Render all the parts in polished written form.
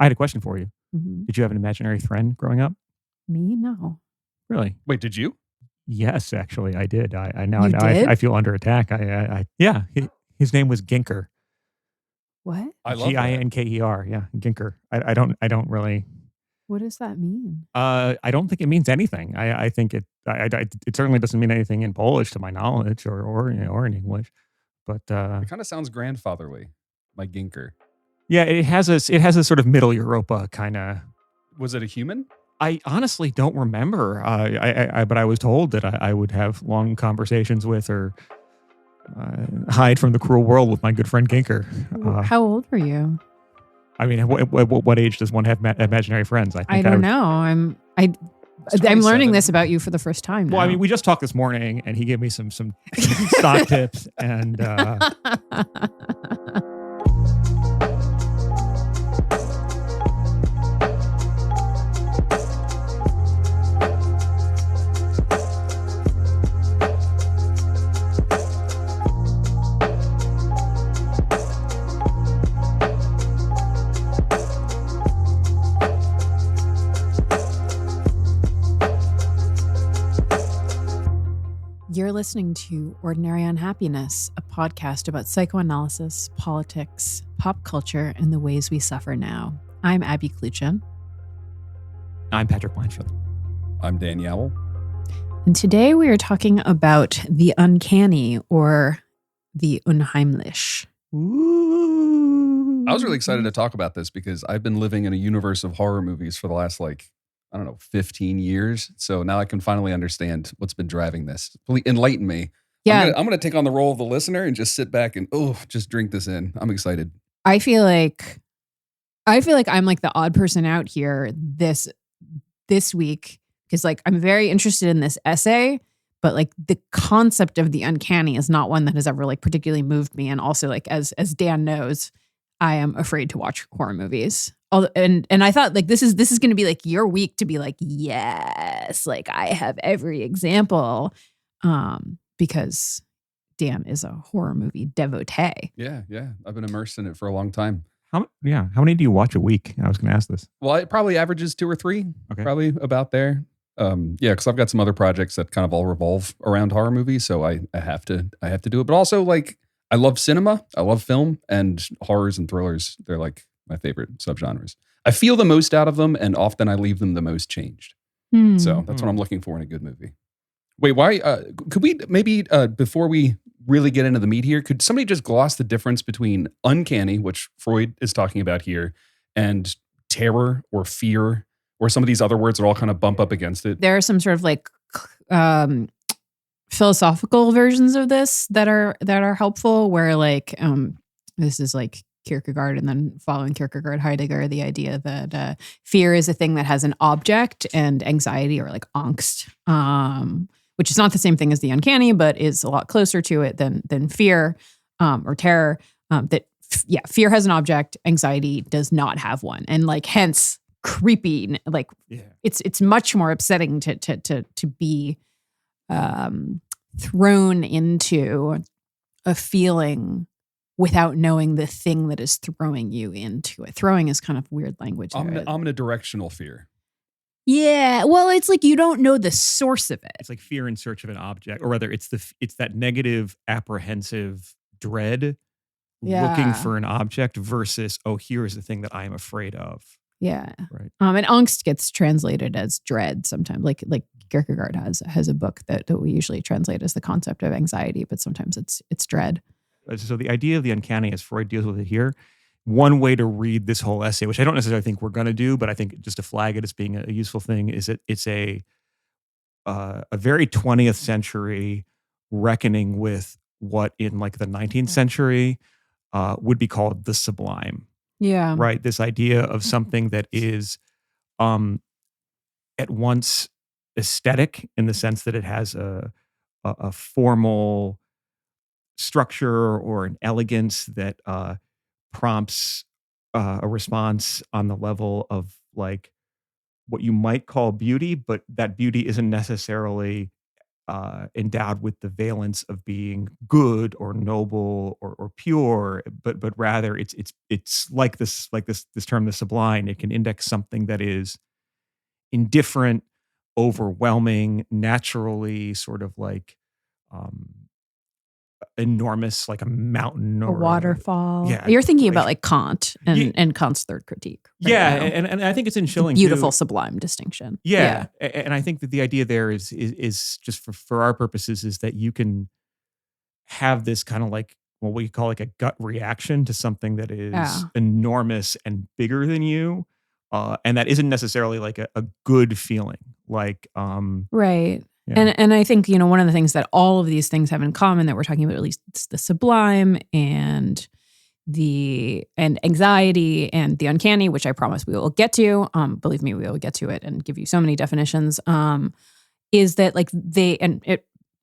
I had a question for you. Mhm. Did you have an imaginary friend growing up? Me? No. Really? Wait, did you? Yes, actually, I did. I now You now I, did? I feel under attack. Yeah. His name was Ginker. What? I love that. Ginker. Yeah, Ginker. I don't really. What does that mean? I don't think it means anything. I think it certainly doesn't mean anything in Polish to my knowledge, or in English. But It kind of sounds grandfatherly, like Ginker. yeah, it has a sort of Middle Europa kind of. Was it a human? I honestly don't remember. But I was told that I would have long conversations with, or hide from the cruel world with my good friend Ginker. How old were you? I mean, what age does one have imaginary friends? I don't know. I'm learning this about you for the first time now. Well, I mean, we just talked this morning, and he gave me some stock tips, and You're listening to Ordinary Unhappiness, a podcast about psychoanalysis, politics, pop culture, and the ways we suffer now. I'm Abby Kluchin. I'm Patrick Blanchfield. I'm Danielle. And today we are talking about the uncanny, or the Unheimlich. Ooh. I was really excited to talk about this because I've been living in a universe of horror movies for the last 15 years. So now I can finally understand what's been driving this. Please enlighten me. Yeah. I'm going to take on the role of the listener and just sit back and just drink this in. I'm excited. I feel like I'm like the odd person out here this week, because like I'm very interested in this essay, but like the concept of the uncanny is not one that has ever like particularly moved me. And also, like as Dan knows, I am afraid to watch horror movies. And I thought like this is going to be like your week to be like, yes, like I have every example, because Dan is a horror movie devotee. Yeah. I've been immersed in it for a long time. How many do you watch a week? I was going to ask this. Well, it probably averages 2 or 3. Okay. Probably about there. Because I've got some other projects that kind of all revolve around horror movies, so I have to do it. But also, like, I love cinema, I love film, and horrors and thrillers, they're like my favorite subgenres. I feel the most out of them, and often I leave them the most changed. So that's what I'm looking for in a good movie. Wait, why? Could we maybe, before we really get into the meat here, could somebody just gloss the difference between uncanny, which Freud is talking about here, and terror or fear, or some of these other words that all kind of bump up against it? There are some sort of like philosophical versions of this that are helpful, where like this is like Kierkegaard, and then following Kierkegaard, Heidegger, the idea that fear is a thing that has an object, and anxiety, or like angst, which is not the same thing as the uncanny, but is a lot closer to it than fear or terror. Fear has an object, anxiety does not have one, and like hence creepy. Like it's much more upsetting to be thrown into a feeling without knowing the thing that is throwing you into it. Throwing is kind of weird language. Omnidirectional fear. Yeah, well, it's like you don't know the source of it. It's like fear in search of an object, or rather, it's that negative, apprehensive dread, looking for an object, versus, oh, here is the thing that I am afraid of. Yeah, right. And angst gets translated as dread sometimes. Like Kierkegaard has a book that we usually translate as the concept of anxiety, but sometimes it's dread. So the idea of the uncanny, as Freud deals with it here, one way to read this whole essay, which I don't necessarily think we're going to do, but I think just to flag it as being a useful thing, is that it's a very 20th century reckoning with what in like the 19th century would be called the sublime. Yeah. Right. This idea of something that is at once aesthetic, in the sense that it has a formal structure or an elegance that prompts a response on the level of like what you might call beauty, but that beauty isn't necessarily endowed with the valence of being good or noble or pure, but rather it's like this term, the sublime. It can index something that is indifferent, overwhelming, naturally sort of like um, enormous, like a mountain A or waterfall. yeah, You're thinking about glacier. like Kant Ye- and Kant's third critique right yeah, now. and I think it's in It's a Schilling beautiful too. sublime distinction. Yeah, and I think that the idea there is just for our purposes is that you can have this kind of like what we call like a gut reaction to something that is Yeah. enormous and bigger than you, and that isn't necessarily like a good feeling. Like, Right. yeah, And I think, one of the things that all of these things have in common that we're talking about, at least it's the sublime and anxiety and the uncanny, which I promise we will get to. Believe me, we will get to it and give you so many definitions. Is that like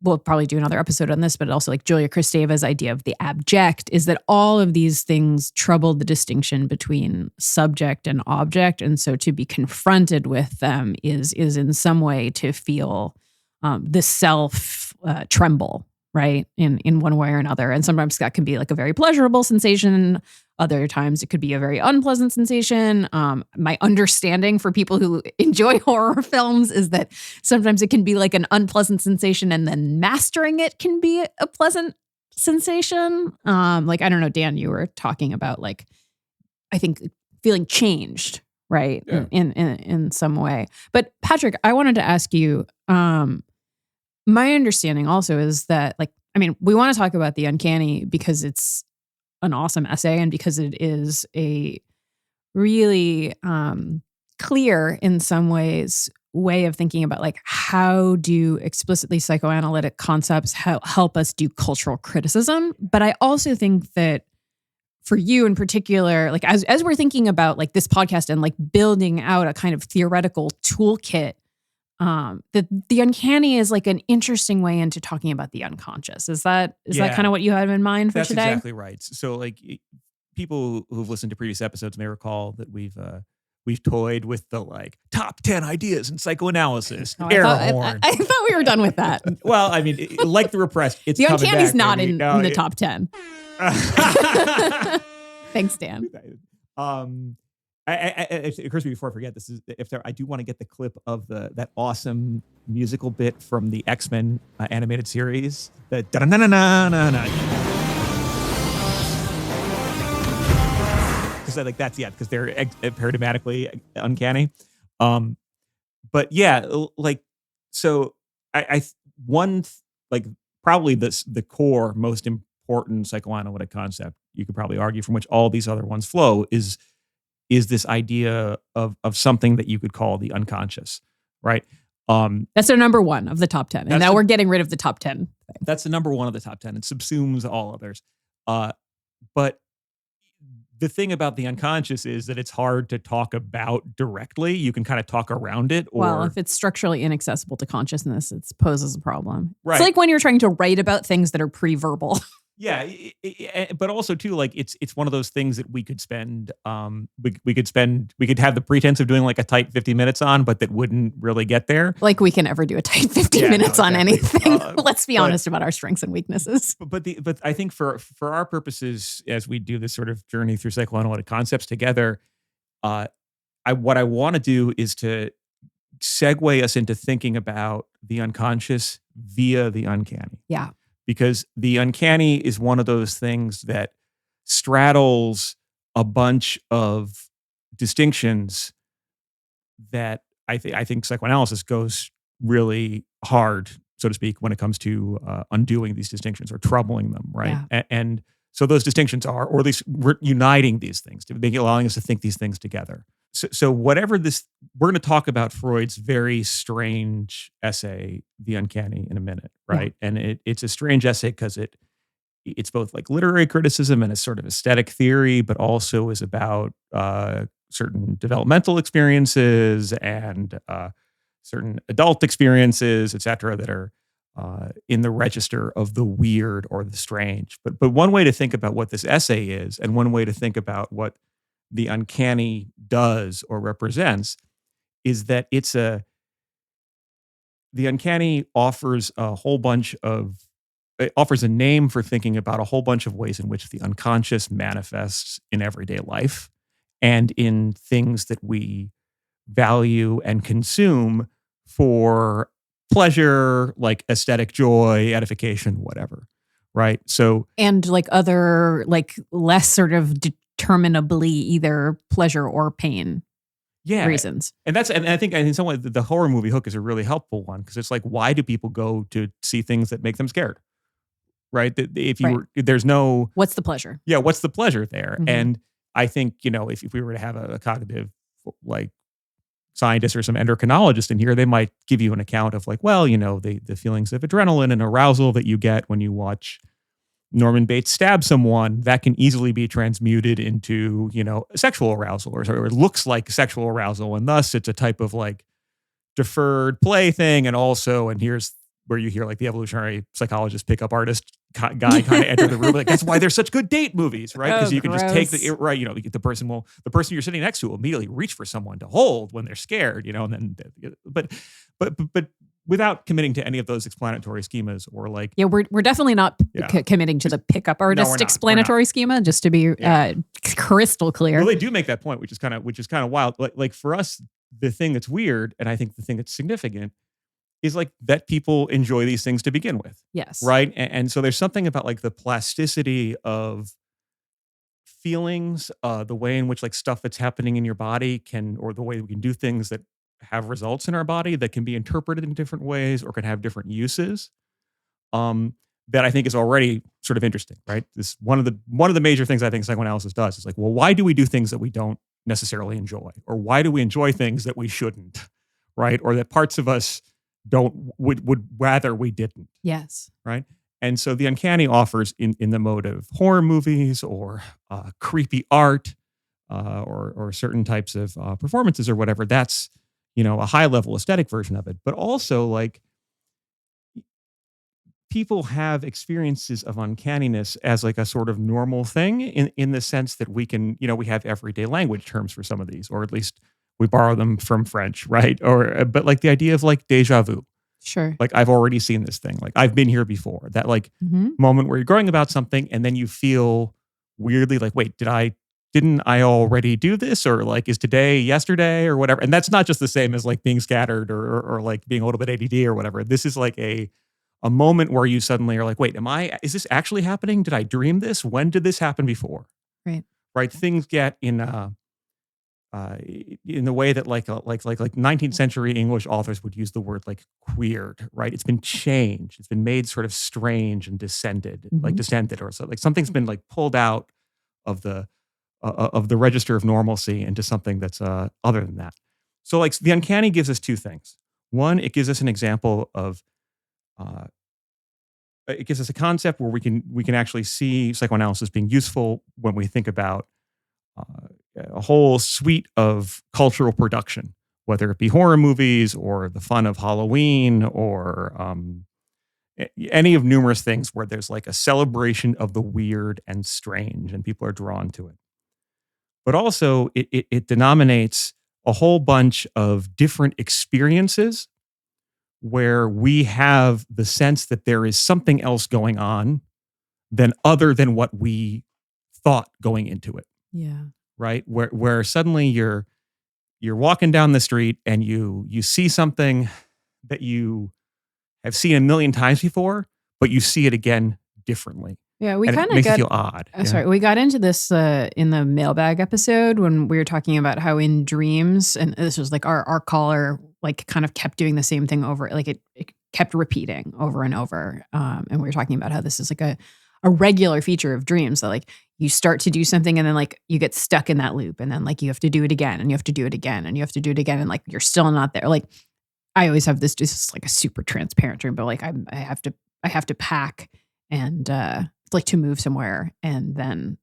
we'll probably do another episode on this, but also like Julia Kristeva's idea of the abject is that all of these things trouble the distinction between subject and object. And so to be confronted with them is in some way to feel the self tremble, right? In one way or another. And sometimes that can be like a very pleasurable sensation. Other times it could be a very unpleasant sensation. My understanding for people who enjoy horror films is that sometimes it can be like an unpleasant sensation and then mastering it can be a pleasant sensation. Like, I don't know, Dan, you were talking about like, I think feeling changed, right? Yeah. In some way. But Patrick, I wanted to ask you, my understanding also is that like, I mean, we want to talk about the uncanny because it's an awesome essay and because it is a really clear in some ways way of thinking about like how do explicitly psychoanalytic concepts help us do cultural criticism. But I also think that for you in particular, like as we're thinking about like this podcast and like building out a kind of theoretical toolkit, the uncanny is like an interesting way into talking about the unconscious. Is that Yeah. kind of what you have in mind for that's today? exactly right. So like people who've listened to previous episodes may recall that we've toyed with the like top 10 ideas in psychoanalysis. No, Air I horn. thought we were done with that. Well, I mean, like the repressed, it's The coming uncanny's back, not baby. in No, the top 10. Thanks, Dan. It occurs to me before I forget. This is I do want to get the clip of that awesome musical bit from the X-Men animated series. The da-na-na-na-na-na. Because like that's because they're paradigmatically uncanny. But yeah, like so I one like probably the core most important psychoanalytic concept you could probably argue from which all these other ones flow is this idea of something that you could call the unconscious, right? That's our number one of the top 10. And now we're getting rid of the top 10. That's the number one of the top 10. It subsumes all others. But the thing about the unconscious is that it's hard to talk about directly. You can kind of talk around it. Well, if it's structurally inaccessible to consciousness, it poses a problem. Right. It's like when you're trying to write about things that are pre-verbal. Yeah, but also too, like it's one of those things that we could spend, we could have the pretense of doing like a tight 50 minutes on, but that wouldn't really get there. Like we can never do a tight 15 minutes on anything. Let's be honest about our strengths and weaknesses. But I think for our purposes, as we do this sort of journey through psychoanalytic concepts together, what I want to do is to segue us into thinking about the unconscious via the uncanny. Yeah. Because the uncanny is one of those things that straddles a bunch of distinctions that I think psychoanalysis goes really hard, so to speak, when it comes to undoing these distinctions or troubling them, right? Yeah. And so those distinctions are, or at least uniting these things, allowing us to think these things together. So whatever this, we're going to talk about Freud's very strange essay, The Uncanny, in a minute, right? Yeah. And it's a strange essay because it's both like literary criticism and a sort of aesthetic theory, but also is about certain developmental experiences and certain adult experiences, et cetera, that are in the register of the weird or the strange. But one way to think about what this essay is, and one way to think about what the uncanny does or represents, is that the Uncanny offers it offers a name for thinking about a whole bunch of ways in which the unconscious manifests in everyday life and in things that we value and consume for pleasure, like aesthetic joy, edification, whatever. Right. So, And like other, like less sort of determinably either pleasure or pain yeah. reasons. And I think in some way the horror movie hook is a really helpful one because it's like, why do people go to see things that make them scared? Right. If you Right. were, there's no, What's the pleasure? yeah, what's the pleasure there? Mhm. And I think, if we were to have a cognitive like scientist or some endocrinologist in here, they might give you an account of like, well, the feelings of adrenaline and arousal that you get when you watch Norman Bates stab someone, that can easily be transmuted into, sexual arousal or it looks like sexual arousal. And thus it's a type of like deferred play thing. And here's where you hear like the evolutionary psychologist, pickup artist guy kind of enter the room. Like, that's why they're such good date movies, right? Because Oh, you can just take gross. right, the person you're sitting next to will immediately reach for someone to hold when they're scared, and then, but without committing to any of those explanatory schemas or like, Yeah, we're definitely not Yeah. committing to the pickup artist not. explanatory schema, just to be crystal clear. well, they do make that point, which is kind of wild. Like for us, the thing that's weird, and I think the thing that's significant is like that people enjoy these things to begin with. Yes. Right. And so there's something about like the plasticity of feelings, the way in which like stuff that's happening in your body or the way we can do things that have results in our body that can be interpreted in different ways or can have different uses. That I think is already sort of interesting, right? This one of the major things I think psychoanalysis does is like, well, why do we do things that we don't necessarily enjoy? Or why do we enjoy things that we shouldn't? Right. Or that parts of us would rather we didn't. Yes. Right. And so the Uncanny offers in the mode of horror movies or creepy art or certain types of performances or whatever. That's, a high level aesthetic version of it. But also like people have experiences of uncanniness as like a sort of normal thing in the sense that we can, we have everyday language terms for some of these, or at least we borrow them from French, right? But like the idea of like deja vu, Sure. like I've already seen this thing, like I've been here before. That like Mhm. moment where you're growing about something and then you feel weirdly like, wait, didn't I already do this? Or like, is today yesterday or whatever? And that's not just the same as like being scattered or like being a little bit ADD or whatever. This is like a moment where you suddenly are like, wait, is this actually happening? Did I dream this? When did this happen before? Right. Right. Things get in the way that like 19th century English authors would use the word like queered, right? It's been changed. It's been made sort of strange and descended, like Mhm. descended or so. Like something's been like pulled out of the register of normalcy into something that's other than that. So like the Uncanny gives us two things. One, it gives us an example of it gives us a concept where we can actually see psychoanalysis being useful when we think about a whole suite of cultural production, whether it be horror movies or the fun of Halloween or any of numerous things where there's like a celebration of the weird and strange and people are drawn to it. But also it denominates a whole bunch of different experiences where we have the sense that there is something else going on other than what we thought going into it. Yeah. Right? Where suddenly you're walking down the street and you see something that you have seen a million times before, but you see it again differently. Yeah, we And kind it of makes you got. feel odd. Yeah. Sorry, we got into this in the mailbag episode when we were talking about how in dreams, and this was like our caller like kind of kept doing the same thing over, like it kept repeating over and over. And we were talking about how this is like a regular feature of dreams that like you start to do something and then like you get stuck in that loop and then like you have to do it again and you have to do it again and you have to do it again and like you're still not there. Like I always have this just like a super transparent dream, but like I have to pack and like to move somewhere and then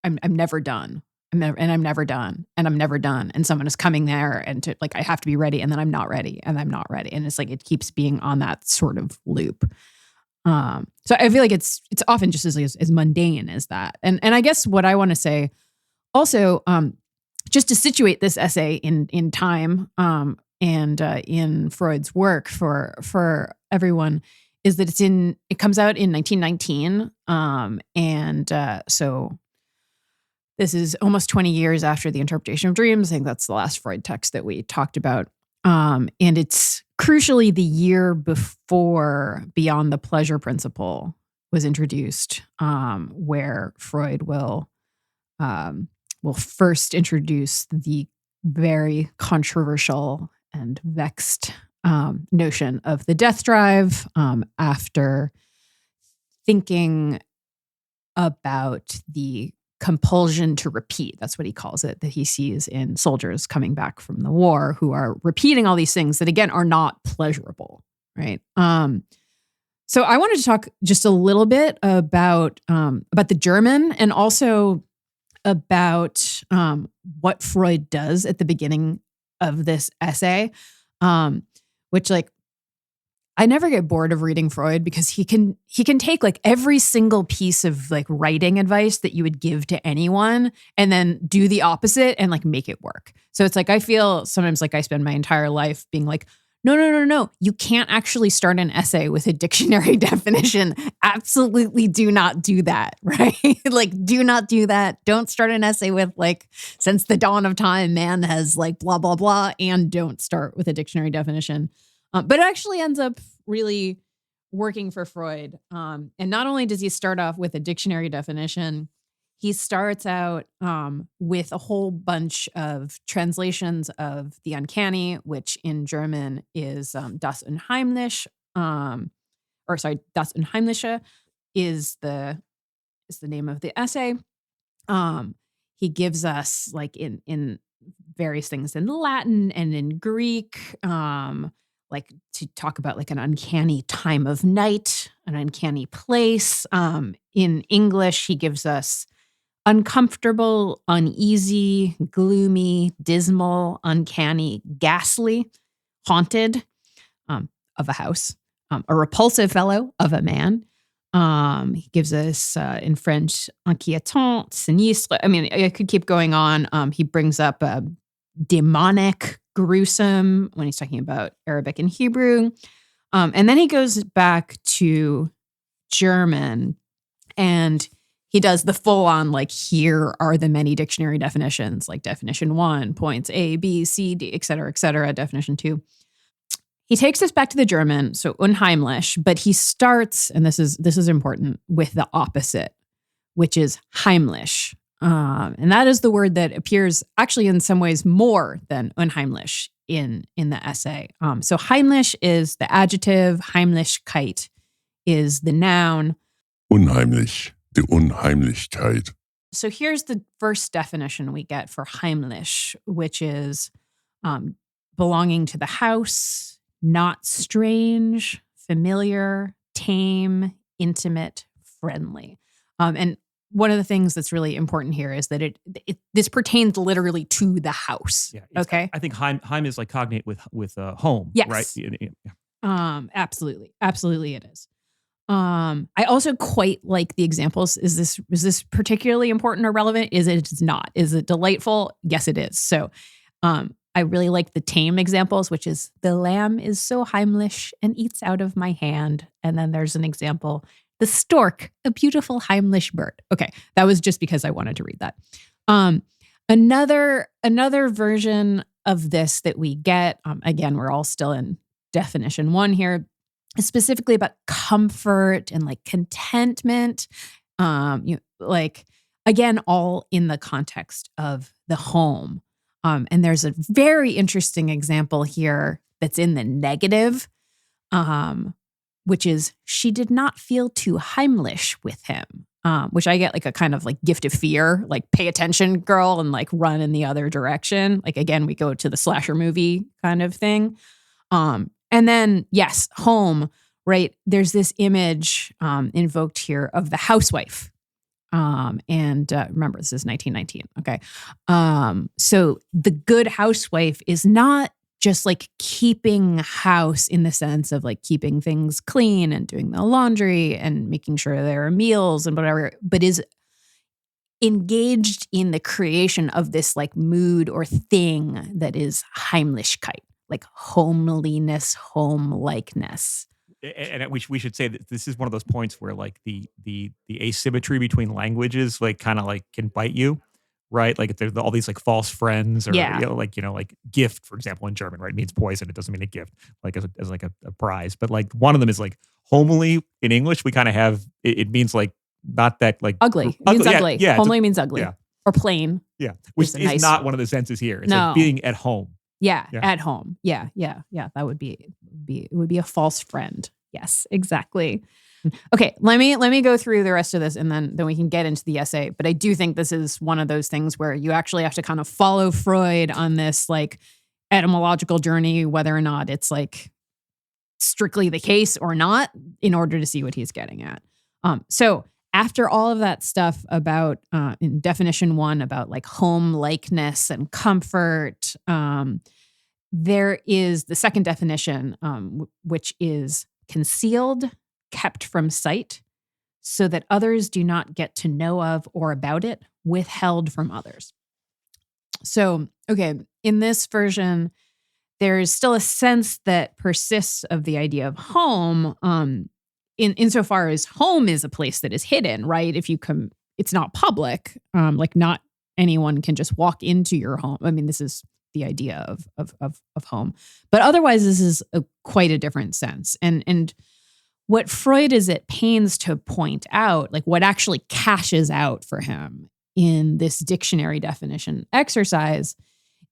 I'm never done. I'm never done and I'm never done. And someone is coming there and to like I have to be ready and then I'm not ready and I'm not ready. And it's like it keeps being on that sort of loop. So I feel like it's often just as mundane as that. And I guess what I want to say also, just to situate this essay in time, and in Freud's work for everyone is that it comes out in 1919, so this is almost 20 years after the Interpretation of Dreams. I think that's the last Freud text that we talked about. And it's crucially the year before Beyond the Pleasure Principle was introduced, where Freud will first introduce the very controversial and vexed notion of the death drive, after thinking about the compulsion to repeat. That's what he calls it, that he sees in soldiers coming back from the war who are repeating all these things that, again, are not pleasurable, right? So I wanted to talk just a little bit about the German, and also about what Freud does at the beginning of this essay, which, like, I never get bored of reading Freud, because he can take like every single piece of like writing advice that you would give to anyone and then do the opposite and like make it work. So it's like, I feel sometimes like I spend my entire life being like, no. You can't actually start an essay with a dictionary definition. Absolutely do not do that, right? Like, do not do that. Don't start an essay with like, since the dawn of time, man has like blah, blah, blah. And don't start with a dictionary definition. But it actually ends up really working for Freud. And not only does he start off with a dictionary definition, he starts out with a whole bunch of translations of the Uncanny, which in German is Das Unheimlich, Das Unheimliche is the name of the essay. He gives us like in various things in Latin and in Greek, like to talk about like an uncanny time of night, an uncanny place. In English, he gives us uncomfortable, uneasy, gloomy, dismal, uncanny, ghastly, haunted, of a house, a repulsive fellow of a man. He gives us in French, inquiétant, sinistre. I mean, I could keep going on. He brings up demonic, gruesome, when he's talking about Arabic and Hebrew. And then he goes back to German, and he does the full on, like, here are the many dictionary definitions, like definition 1, points A, B, C, D, et cetera, definition 2. He takes us back to the German, so Unheimlich, but he starts, and this is important, with the opposite, which is Heimlich. And that is the word that appears actually in some ways more than Unheimlich in the essay. So Heimlich is the adjective, Heimlichkeit is the noun. Unheimlich, die Unheimlichkeit. So here's the first definition we get for Heimlich, which is belonging to the house, not strange, familiar, tame, intimate, friendly. And one of the things that's really important here is that this pertains literally to the house. Yeah. Okay. I think Heim is like cognate with home. Yes. Right. Yeah. Absolutely it is. I also quite like the examples. Is this particularly important or relevant? It's not. Is it delightful? Yes, it is. So, I really like the tame examples, which is the lamb is so Heimlich and eats out of my hand. And then there's an example, the stork, a beautiful Heimlich bird. Okay, that was just because I wanted to read that. Another version of this that we get, again, we're all still in definition 1 here, is specifically about comfort and like contentment. Like, again, all in the context of the home. And there's a very interesting example here that's in the negative, which is she did not feel too Heimlich with him, which I get like a kind of like gift of fear, like pay attention, girl, and like run in the other direction. Like, again, we go to the slasher movie kind of thing. And then, yes, home, right? There's this image invoked here of the housewife. Remember, this is 1919. Okay. So the good housewife is not just like keeping house in the sense of like keeping things clean and doing the laundry and making sure there are meals and whatever, but is engaged in the creation of this like mood or thing that is Heimlichkeit, like homeliness, home-likeness. And we should say that this is one of those points where like the asymmetry between languages like kind of like can bite you, right? Like if there's all these like false friends or Yeah. like gift, for example, in German, right? It means poison. It doesn't mean a gift, like as like a prize. But like one of them is like homely in English. We kind of have it means like not that like Ugly. It means ugly. Yeah, Homely means ugly. yeah. Or plain. Yeah, which Is is a nice- not one of the senses here. It's No. like being at home. Yeah, Yeah. at home. Yeah. That would be it would be a false friend. Yes, exactly. Okay, let me go through the rest of this and then we can get into the essay. But I do think this is one of those things where you actually have to kind of follow Freud on this like etymological journey, whether or not it's like strictly the case or not, in order to see what he's getting at. So after all of that stuff about in definition 1 about like home likeness and comfort, there is the second definition, which is concealed, kept from sight, so that others do not get to know of or about it, withheld from others. So, okay, in this version, there's still a sense that persists of the idea of home, insofar as home is a place that is hidden, right? If you come, it's not public, like not anyone can just walk into your home. I mean, this is the idea of home, but otherwise, this is quite a different sense. And what Freud is at pains to point out, like what actually cashes out for him in this dictionary definition exercise,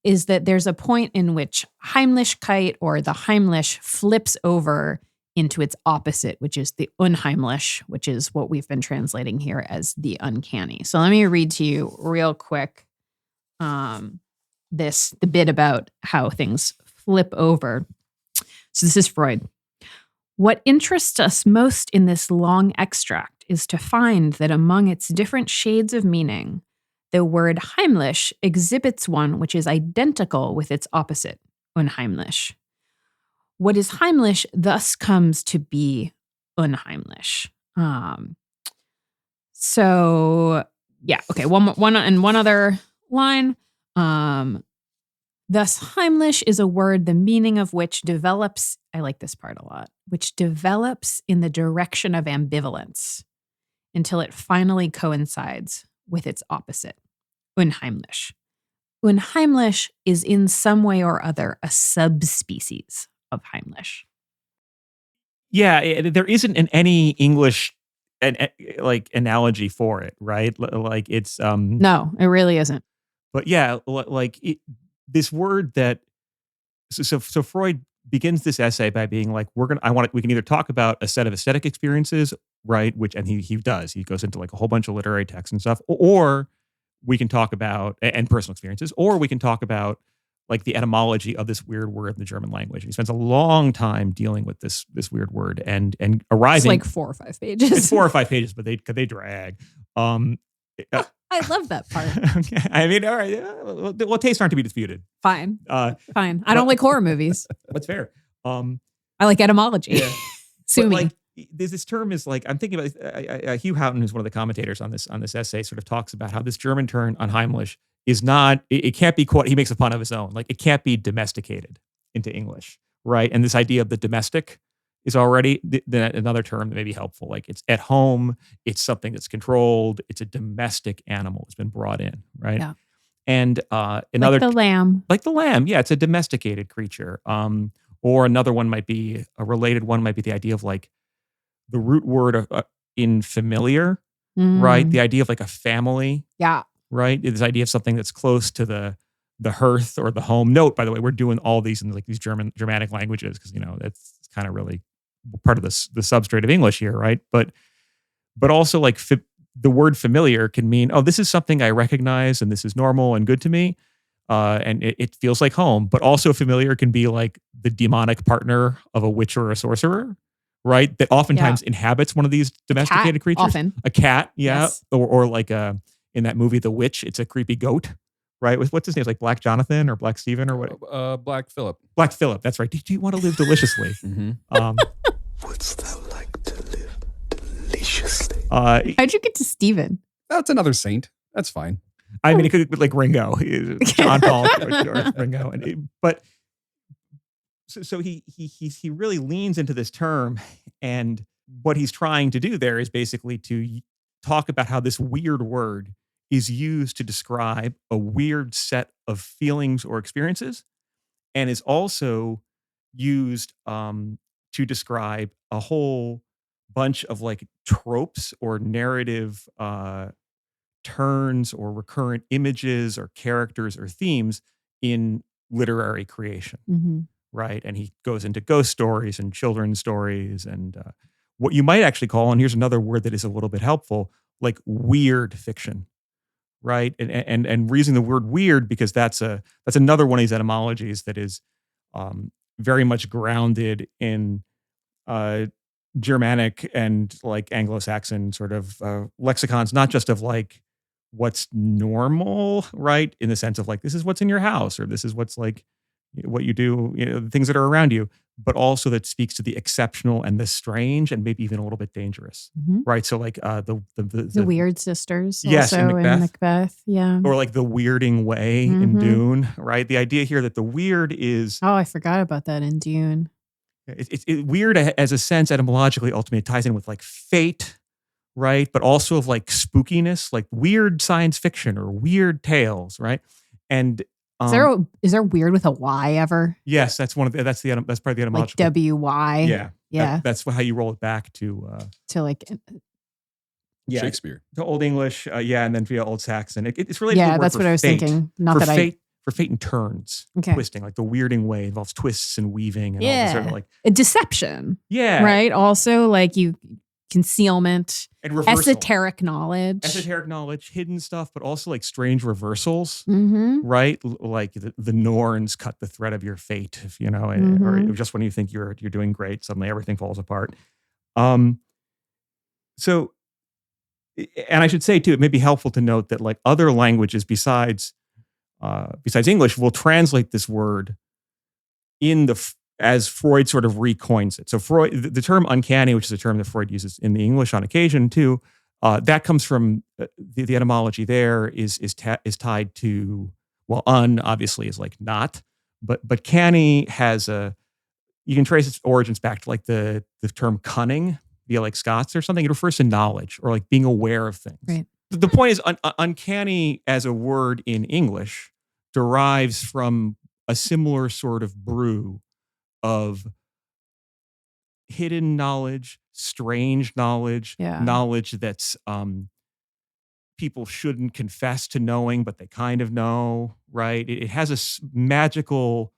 is that there's a point in which Heimlichkeit or the Heimlich flips over into its opposite, which is the Unheimlich, which is what we've been translating here as the uncanny. So let me read to you real quick the bit about how things flip over. So this is Freud. What interests us most in this long extract is to find that among its different shades of meaning, the word Heimlich exhibits one which is identical with its opposite, Unheimlich. What is Heimlich thus comes to be Unheimlich. So yeah, okay. One other line. Thus, Heimlich is a word the meaning of which develops, I like this part a lot, which develops in the direction of ambivalence until it finally coincides with its opposite, Unheimlich. Unheimlich is in some way or other a subspecies of Heimlich. Yeah, there isn't any English like analogy for it, right? Like it's No, it really isn't. But yeah, like this word that so Freud begins this essay by being like, we can either talk about a set of aesthetic experiences, right? And he does. He goes into like a whole bunch of literary texts and stuff, or we can talk about and personal experiences, or we can talk about like the etymology of this weird word in the German language. And he spends a long time dealing with this weird word and arriving. It's like 4 or 5 pages. It's 4 or 5 pages, but they drag. I love that part. Okay. I mean, all right. Well, tastes aren't to be disputed. Fine. Fine. I don't like horror movies. That's fair. I like etymology. Yeah. Sue But, me. like, this term is like, I'm thinking about Hugh Houghton, who's one of the commentators on this essay, sort of talks about how this German term Unheimlich is not, it can't be quite, he makes a pun of his own, like it can't be domesticated into English, right? And this idea of the domestic is already another term that may be helpful. Like it's at home, it's something that's controlled, it's a domestic animal that's been brought in, right? Yeah. And another, like the lamb. like the lamb, yeah, it's a domesticated creature. Or another one might be, a related one might be the idea of like the root word of, in familiar, right? The idea of like a family, Yeah. right? This idea of something that's close to the hearth or the home. Note, by the way, we're doing all these in like these Germanic languages because that's kind of really part of the substrate of English here, right? But also like the word familiar can mean, oh, this is something I recognize and this is normal and good to me, and it feels like home. But also familiar can be like the demonic partner of a witch or a sorcerer, right? That oftentimes inhabits one of these domesticated creatures. Often. A cat, yeah, Yes. or like in that movie The Witch, it's a creepy goat. Right? What's his name? It's like Black Jonathan or Black Stephen or what? Black Phillip. Black Phillip. That's right. Do you want to live deliciously? Wouldst thou like to live deliciously? How'd you get to Stephen? That's another saint. That's fine. I mean, it could be like Ringo, John Paul, or Ringo. But so he really leans into this term, and what he's trying to do there is basically to talk about how this weird word is used to describe a weird set of feelings or experiences, and is also used to describe a whole bunch of like tropes or narrative turns or recurrent images or characters or themes in literary creation, Mm-hmm. right? And he goes into ghost stories and children's stories and what you might actually call, and here's another word that is a little bit helpful, like weird fiction, right? And we're using the word weird because that's another one of these etymologies that is very much grounded in uh, Germanic and like Anglo-Saxon sort of lexicons, not just of like what's normal, right? In the sense of like, this is what's in your house, or this is what's like what you do, the things that are around you, but also that speaks to the exceptional and the strange and maybe even a little bit dangerous, Mm-hmm. right? So like The Weird Sisters, yes, in also in Macbeth. Macbeth, yeah. Or like the weirding way in Mhm. Dune, right? The idea here that the weird is Oh, I forgot about that in Dune. weird as a sense etymologically ultimately ties in with like fate, right? But also of like spookiness, like weird science fiction or weird tales, right? And Is there weird with a Y ever? yes, that's part of the Like etymological. WY? Yeah, Yeah. that's how you roll it back to To like, Shakespeare. to Old English, and then via Old Saxon. It's related. To the yeah, word that's for what I was fate. thinking. Not for that fate, for fate and turns, Okay. twisting, like the weirding way involves twists and weaving and all this sort of like a deception, yeah, right? Also, like concealment, and reversal. esoteric knowledge, hidden stuff, but also like strange reversals, Mm-hmm. right? Like the Norns cut the thread of your fate, if or Mhm. just when you think you're doing great, suddenly everything falls apart. So, and I should say too, it may be helpful to note that like other languages besides English will translate this word as Freud sort of recoins it. So Freud, the term uncanny, which is a term that Freud uses in the English on occasion too, that comes from the etymology there is tied to, well, obviously is like not, but canny has you can trace its origins back to like the term cunning via like Scots or something. It refers to knowledge or like being aware of things. Right. The point is uncanny as a word in English derives from a similar sort of brew of hidden knowledge, strange knowledge, Yeah. knowledge that's people shouldn't confess to knowing, but they kind of know, right? It has a magical,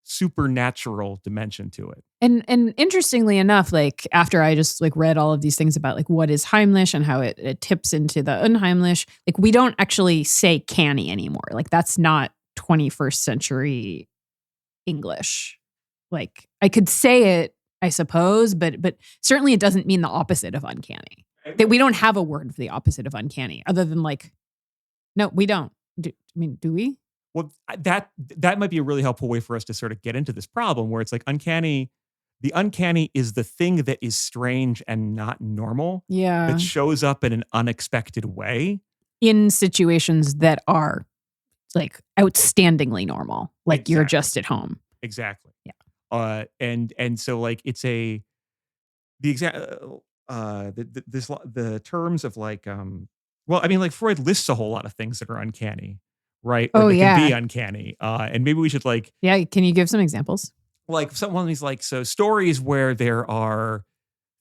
supernatural dimension to it. And interestingly enough, like after I just like read all of these things about like what is Heimlich and how it tips into the Unheimlich, like we don't actually say canny anymore. Like that's not 21st century English. Like I could say it, I suppose, but certainly it doesn't mean the opposite of uncanny. That we don't have a word for the opposite of uncanny other than like, no, we don't. Do we? Well, that might be a really helpful way for us to sort of get into this problem where it's like uncanny. The uncanny is the thing that is strange and not normal. Yeah. That shows up in an unexpected way. In situations that are like outstandingly normal. Like you're Exactly. just at home. Exactly. Yeah. And so like it's the terms of like well, I mean, like Freud lists a whole lot of things that are uncanny, right? Or that can be uncanny. And maybe we should like can you give some examples? Like someone who's like, so stories where there are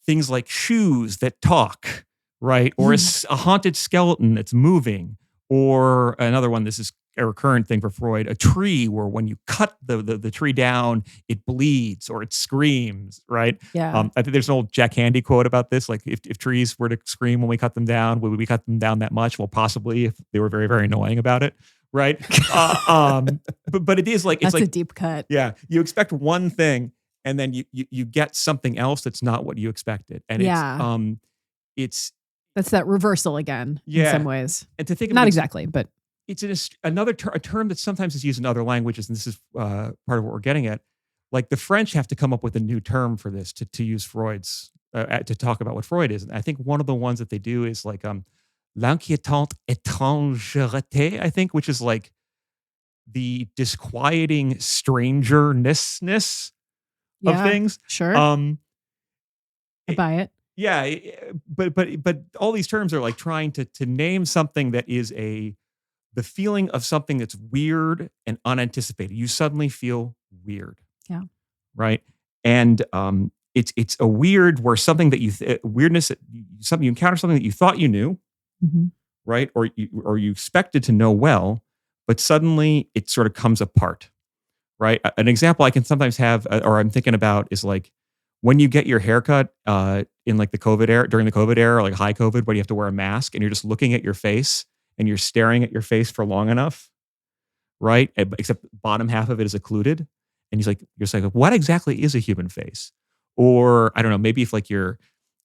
things like shoes that talk, right? Or a haunted skeleton that's moving. Or another one, this is a recurrent thing for Freud, a tree where when you cut the tree down, it bleeds or it screams, right? Yeah. I think there's an old Jack Handy quote about this. Like if trees were to scream when we cut them down, would we cut them down that much? Well, possibly if they were very, very annoying about it. Right. But it is like, it's that's like a deep cut. Yeah. You expect one thing and then you get something else that's not what you expected. And it's that's that reversal again in some ways. And to think of not exactly, but it's a term that sometimes is used in other languages. And this is part of what we're getting at. Like the French have to come up with a new term for this to use Freud's, to talk about what Freud is. And I think one of the ones that they do is like, l'inquiétante étrangeté, I think, which is like the disquieting strangeness Yeah, things. Sure. I buy it. Yeah, but all these terms are like trying to name something that is the feeling of something that's weird and unanticipated. You suddenly feel weird. Yeah. Right. And it's a weird where something that weirdness, something you encounter something that you thought you knew, Mm-hmm. right? Or you expected to know well, but suddenly it sort of comes apart. Right. An example I can sometimes have, or I'm thinking about, is like when you get your haircut in like the COVID era, during the COVID era, like high COVID, when you have to wear a mask and you're just looking at your face and you're staring at your face for long enough, right? Except the bottom half of it is occluded. And you're saying, what exactly is a human face? Or I don't know, maybe if like you're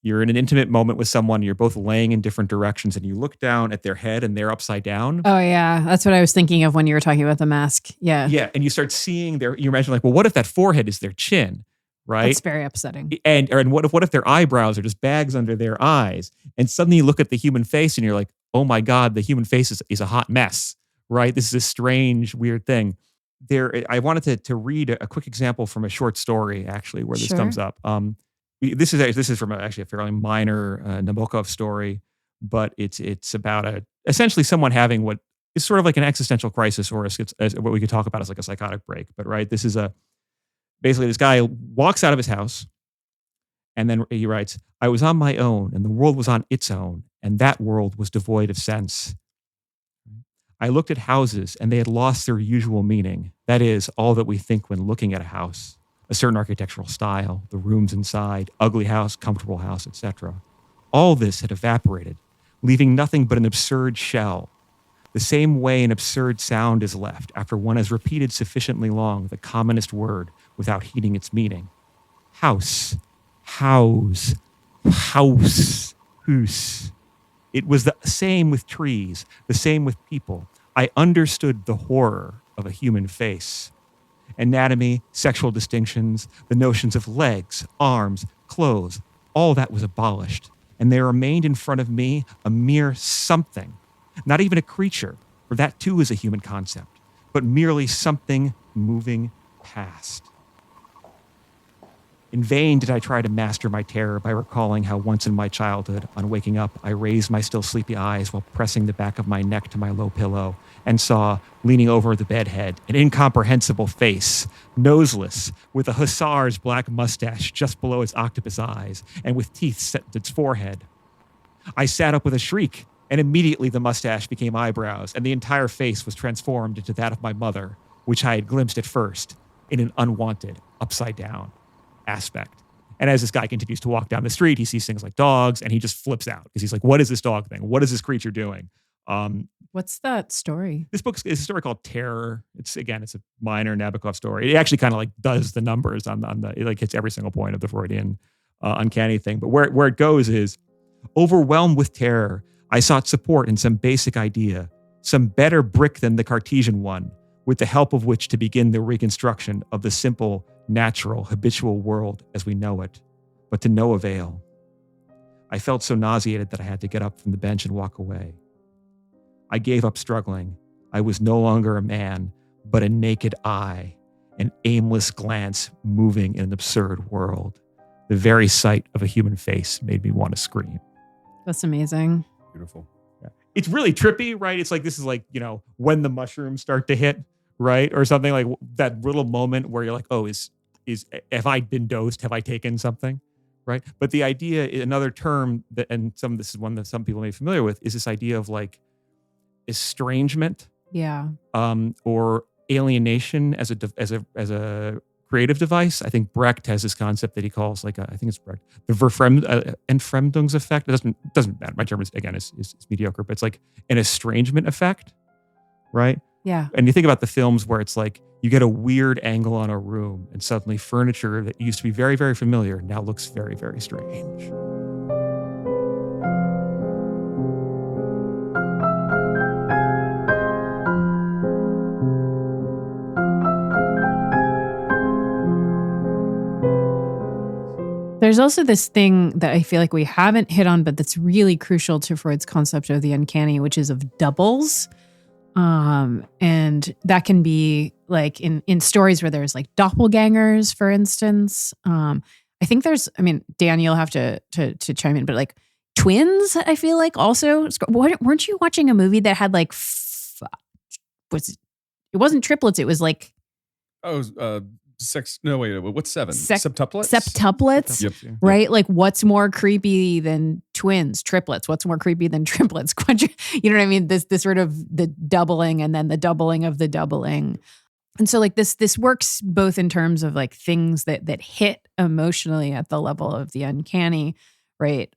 in an intimate moment with someone, you're both laying in different directions and you look down at their head and they're upside down. Oh yeah. That's what I was thinking of when you were talking about the mask. Yeah. Yeah. And you start seeing you imagine like, well, what if that forehead is their chin? Right. That's very upsetting. And what if their eyebrows are just bags under their eyes? And suddenly you look at the human face and you're like, oh my God, the human face is a hot mess. Right. This is a strange, weird thing. I wanted to read a quick example from a short story, actually, where this Sure. comes up. This is from actually a fairly minor Nabokov story, but it's about essentially someone having what is sort of like an existential crisis, or what we could talk about as like a psychotic break. But right, this is basically this guy walks out of his house, and then he writes, "I was on my own, and the world was on its own, and that world was devoid of sense. I looked at houses, and they had lost their usual meaning. That is, all that we think when looking at a house. A certain architectural style, the rooms inside, ugly house, comfortable house, etc. All this had evaporated, leaving nothing but an absurd shell. The same way an absurd sound is left after one has repeated sufficiently long the commonest word without heeding its meaning. House, house, house, hoose. It was the same with trees, the same with people. I understood the horror of a human face. Anatomy, sexual distinctions, the notions of legs, arms, clothes, all that was abolished. And there remained in front of me a mere something, not even a creature, for that too is a human concept, but merely something moving past. In vain did I try to master my terror by recalling how once in my childhood, on waking up, I raised my still sleepy eyes while pressing the back of my neck to my low pillow and saw, leaning over the bed head, an incomprehensible face, noseless, with a hussar's black mustache just below its octopus eyes and with teeth set to its forehead. I sat up with a shriek, and immediately the mustache became eyebrows, and the entire face was transformed into that of my mother, which I had glimpsed at first in an unwanted, upside-down aspect. And as this guy continues to walk down the street, he sees things like dogs, and he just flips out because he's like, what is this dog thing? What is this creature doing? What's that story? This book is a story called Terror. It's a minor Nabokov story. It actually kind of like does the numbers on it like hits every single point of the Freudian uncanny thing. But where it goes is, overwhelmed with terror, I sought support in some basic idea, some better brick than the Cartesian one, with the help of which to begin the reconstruction of the simple, natural, habitual world as we know it, but to no avail. I felt so nauseated that I had to get up from the bench and walk away. I gave up struggling. I was no longer a man, but a naked eye, an aimless glance moving in an absurd world. The very sight of a human face made me want to scream. That's amazing. Beautiful. Yeah. It's really trippy, right? It's like, this is like, when the mushrooms start to hit, right? Or something like that little moment where you're like, oh, have I been dosed? Have I taken something? Right. But the idea, another term that, and this is one that some people may be familiar with, is this idea of like estrangement, Yeah. or alienation as a creative device. I think Brecht has this concept that he calls I think it's Brecht, the Entfremdungseffekt. It doesn't matter. My German is mediocre, but it's like an estrangement effect, right? Yeah. And you think about the films where it's like you get a weird angle on a room and suddenly furniture that used to be very, very familiar now looks very, very strange. There's also this thing that I feel like we haven't hit on, but that's really crucial to Freud's concept of the uncanny, which is of doubles. And that can be like in stories where there's like doppelgangers, for instance. I think Dan, you'll have to chime in, but like twins, I feel like also, weren't you watching a movie that had like, it wasn't triplets. It was like, what's seven? Septuplets? Septuplets? Yep. Right? Like what's more creepy than twins? Triplets. What's more creepy than triplets? You know what I mean? This sort of the doubling and then the doubling of the doubling. And so like this works both in terms of like things that hit emotionally at the level of the uncanny, right?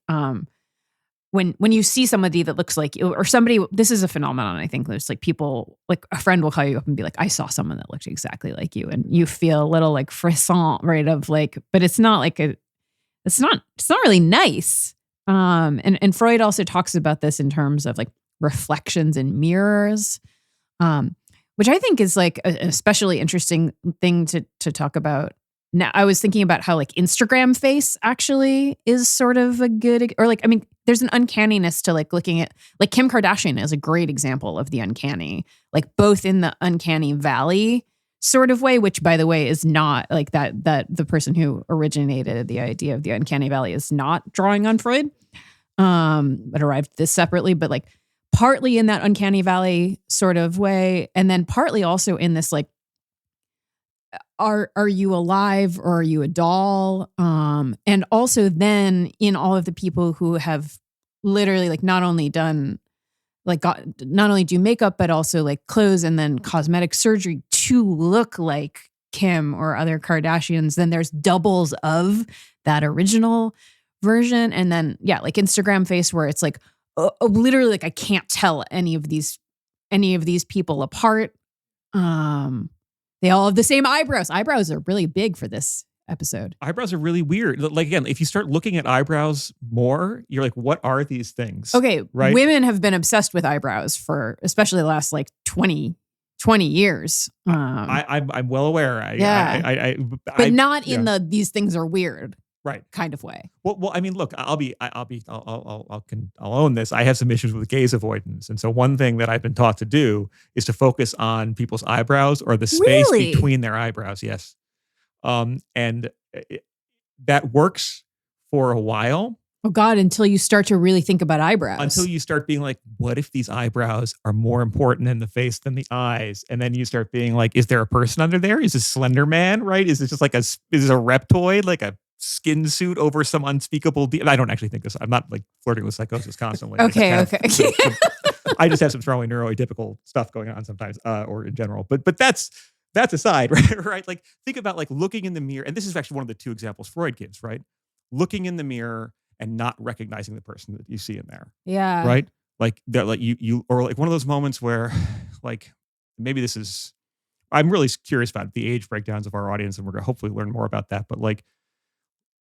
When you see somebody that looks like you, or somebody, this is a phenomenon, I think. There's like people, like a friend will call you up and be like, I saw someone that looked exactly like you. And you feel a little like frisson, right? Of like, but it's not like it's not really nice. And Freud also talks about this in terms of like reflections and mirrors, which I think is like an especially interesting thing to talk about. Now, I was thinking about how like Instagram face actually is sort of a good, or like, I mean, there's an uncanniness to like looking at, like Kim Kardashian is a great example of the uncanny, like both in the uncanny valley sort of way, which by the way is not like that the person who originated the idea of the uncanny valley is not drawing on Freud, but arrived this separately, but like partly in that uncanny valley sort of way. And then partly also in this like, are you alive or are you a doll? And also then in all of the people who have literally like not only do makeup, but also like clothes and then cosmetic surgery to look like Kim or other Kardashians, then there's doubles of that original version. And then, yeah, like Instagram face where it's like, literally like I can't tell any of these people apart. They all have the same eyebrows. Eyebrows are really big for this episode. Eyebrows are really weird. Like, again, if you start looking at eyebrows more, you're like, what are these things? Okay, right? Women have been obsessed with eyebrows for especially the last like 20 years. I'm well aware. But not in these things are weird. Right. Kind of way. Well, I mean, look, I'll own this. I have some issues with gaze avoidance. And so one thing that I've been taught to do is to focus on people's eyebrows or the space between their eyebrows. Yes. That works for a while. Oh God, until you start to really think about eyebrows. Until you start being like, what if these eyebrows are more important in the face than the eyes? And then you start being like, is there a person under there? Is this Slender Man, right? Is this just like is this a reptoid, like a skin suit over some unspeakable I don't actually think this. I'm not like flirting with psychosis constantly. Okay. I just have some strongly neuroatypical stuff going on sometimes, or in general. But that's aside, right? Right? Like think about like looking in the mirror, and this is actually one of the two examples Freud gives, right? Looking in the mirror and not recognizing the person that you see in there. Yeah. Right? Like that, like you or like one of those moments where like maybe this is I'm really curious about the age breakdowns of our audience, and we're gonna hopefully learn more about that. But like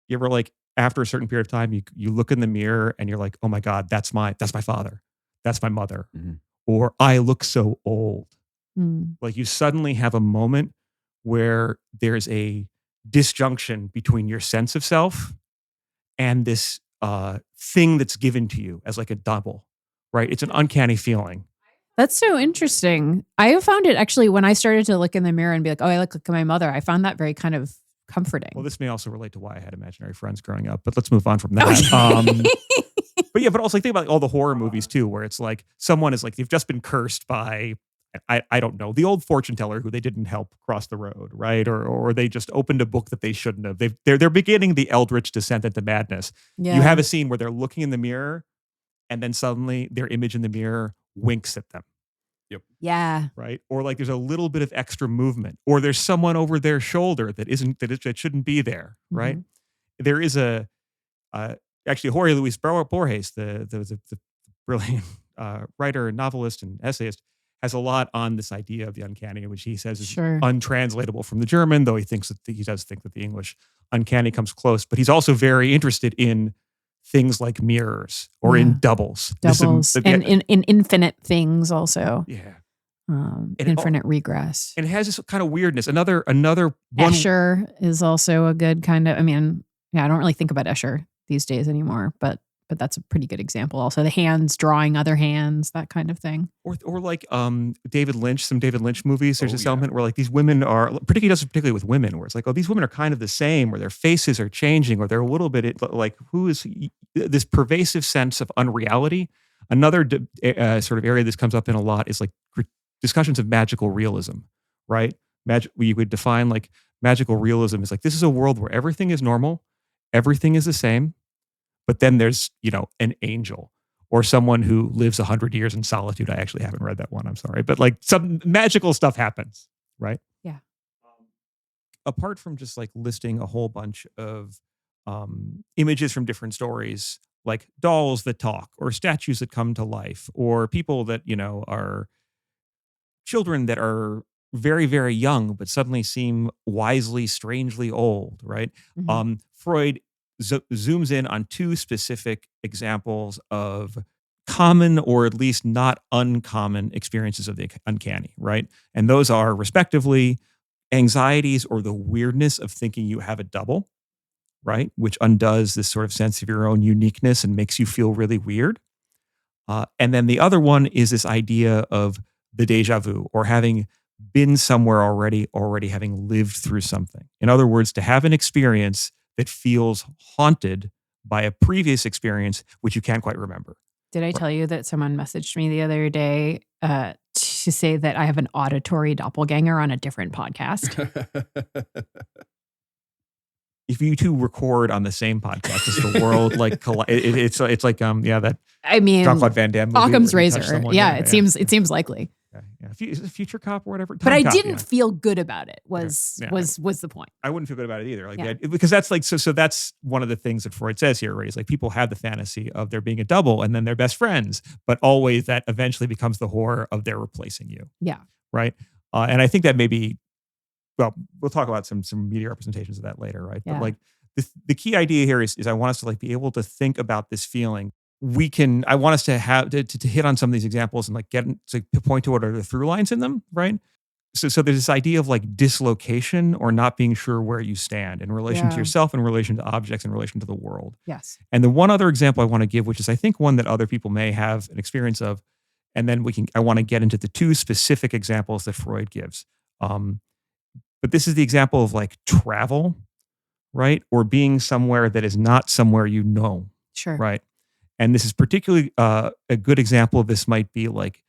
you ever like after a certain period of time, you look in the mirror and you're like, oh my God, that's my father. That's my mother. Mm-hmm. Or I look so old. Mm. Like you suddenly have a moment where there's a disjunction between your sense of self and this thing that's given to you as like a double, right? It's an uncanny feeling. That's so interesting. I have found it actually when I started to look in the mirror and be like, oh, I look like my mother. I found that very kind of comforting. Well, this may also relate to why I had imaginary friends growing up, but let's move on from that. But yeah, but also like, think about like, all the horror movies too, where it's like someone is like, they've just been cursed by, I don't know, the old fortune teller who they didn't help cross the road, right? Or they just opened a book that they shouldn't have. They're beginning the eldritch descent into madness. Yeah. You have a scene where they're looking in the mirror and then suddenly their image in the mirror winks at them. Yep. Yeah. Right. Or like there's a little bit of extra movement, or there's someone over their shoulder that shouldn't be there. Right. Mm-hmm. There is actually Jorge Luis Borges, the brilliant writer and novelist and essayist, has a lot on this idea of the uncanny, which he says is untranslatable from the German, though he does think that the English uncanny comes close. But he's also very interested in things like mirrors or in doubles. And in infinite things also. Yeah. Infinite regress. And it has this kind of weirdness. Another one. Escher is also a good kind of, I mean, yeah, I don't really think about Escher these days anymore, but but that's a pretty good example. Also, the hands drawing other hands, that kind of thing. Or like David Lynch, some David Lynch movies. There's this yeah. element where like these women are particularly with women, where it's like, oh, these women are kind of the same, or their faces are changing, or they're a little bit like who is this pervasive sense of unreality. Another sort of area this comes up in a lot is like discussions of magical realism, right? You would define like magical realism is like this is a world where everything is normal, everything is the same, but then there's an angel or someone who lives 100 years in solitude. I actually haven't read that one. I'm sorry, but like some magical stuff happens, right? Yeah. Apart from just like listing a whole bunch of images from different stories, like dolls that talk or statues that come to life or people that, are children that are very, very young, but suddenly seem wisely, strangely old, right? Mhm. Freud zooms in on two specific examples of common or at least not uncommon experiences of the uncanny, right? And those are respectively anxieties or the weirdness of thinking you have a double, right? Which undoes this sort of sense of your own uniqueness and makes you feel really weird. And then the other one is this idea of the deja vu or having been somewhere already having lived through something. In other words, to have an experience that feels haunted by a previous experience, which you can't quite remember. Did I tell you that someone messaged me the other day to say that I have an auditory doppelganger on a different podcast? If you two record on the same podcast, does the world like it's like that I mean, Jean-Claude Van Damme movie Occam's where he touched razor. someone? Yeah, it seems likely. Is it Future Cop or whatever? But Time I Cop, didn't feel good about it. Was Yeah. the point? I wouldn't feel good about it either. Like Yeah. because that's like so that's one of the things that Freud says here, right? Is like people have the fantasy of there being a double and then they're best friends, but always that eventually becomes the horror of their replacing you. Yeah. Right. And I think that maybe, well, we'll talk about some media representations of that later, right? Yeah. But like the key idea here is I want us to like be able to think about this feeling. I want us to have to hit on some of these examples and like get to point to what are the through lines in them, right? So there's this idea of like dislocation or not being sure where you stand in relation to Yeah. yourself, in relation to objects, in relation to the world. Yes. And the one other example I want to give, which is I think one that other people may have an experience of, and then I want to get into the two specific examples that Freud gives. But this is the example of like travel, right? Or being somewhere that is not somewhere you know, Sure. right? And this is particularly a good example of this might be like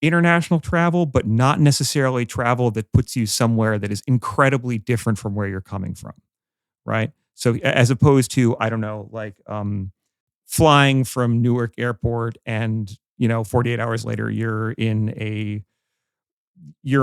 international travel, but not necessarily travel that puts you somewhere that is incredibly different from where you're coming from, right? So as opposed to, I don't know, like flying from Newark Airport and, 48 hours later, you're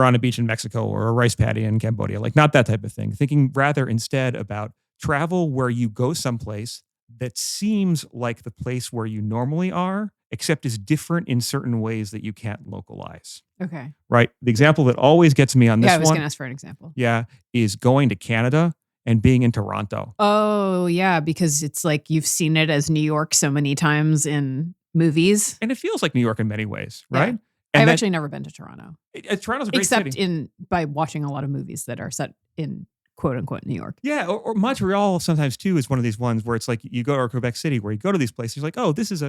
on a beach in Mexico or a rice paddy in Cambodia, like not that type of thing. Thinking rather instead about travel where you go someplace that seems like the place where you normally are, except is different in certain ways that you can't localize. Okay. Right? The example that always gets me on this Yeah, I was one, going to ask for an example. yeah, is going to Canada and being in Toronto. Oh, yeah, because it's like you've seen it as New York so many times in movies. And it feels like New York in many ways, Yeah. right? I've And actually never been to Toronto, Toronto's a great except city. by watching a lot of movies that are set in quote unquote New York. Yeah, or Montreal sometimes too is one of these ones where it's like you go to Quebec City, where you go to these places, you're like, oh, this is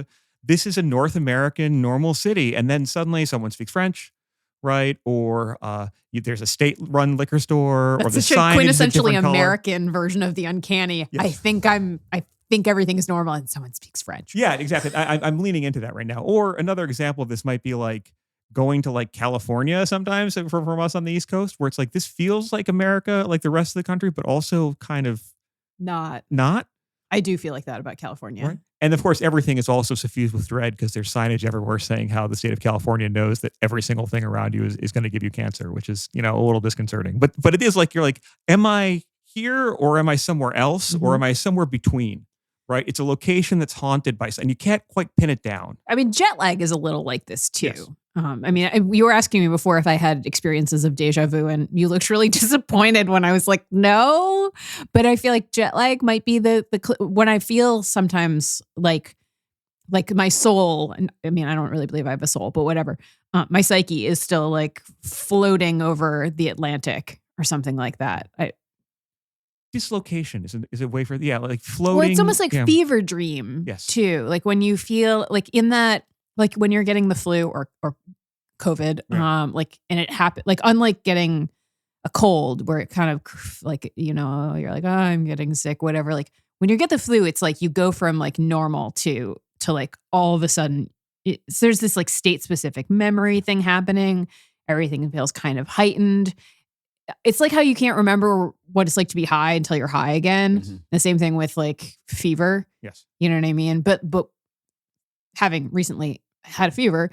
a North American normal city, and then suddenly someone speaks French, right? Or there's a state-run liquor store, or That's the such a sign is a quintessentially different color. American version of the uncanny. Yes. I think everything is normal and someone speaks French. Yeah, exactly. I'm leaning into that right now. Or another example of this might be like going to like California sometimes from us on the East Coast, where it's like this feels like America, like the rest of the country, but also kind of Not. I do feel like that about California. Right. And of course, everything is also suffused with dread because there's signage everywhere saying how the state of California knows that every single thing around you is going to give you cancer, which is, a little disconcerting. But it is like, you're like, am I here or am I somewhere else or am I somewhere between? Right? It's a location that's haunted by, and you can't quite pin it down. I mean, jet lag is a little like this too. Yes. You were asking me before if I had experiences of deja vu, and you looked really disappointed when I was like, no. But I feel like jet lag might be when I feel sometimes like my soul. And I mean, I don't really believe I have a soul, but whatever. My psyche is still like floating over the Atlantic or something like that. dislocation is a way for like floating. Well, it's almost like yeah. fever dream Yes. too. Like when you feel like in that, like when you're getting the flu or COVID, Yeah. like, and it happened, like unlike getting a cold where it kind of like, you're like, oh, I'm getting sick, whatever. Like when you get the flu, it's like you go from like normal to like all of a sudden there's this like state specific memory thing happening. Everything feels kind of heightened. It's like how you can't remember what it's like to be high until you're high again. Mhm. The same thing with like fever. Yes. You know what I mean? But having recently had a fever,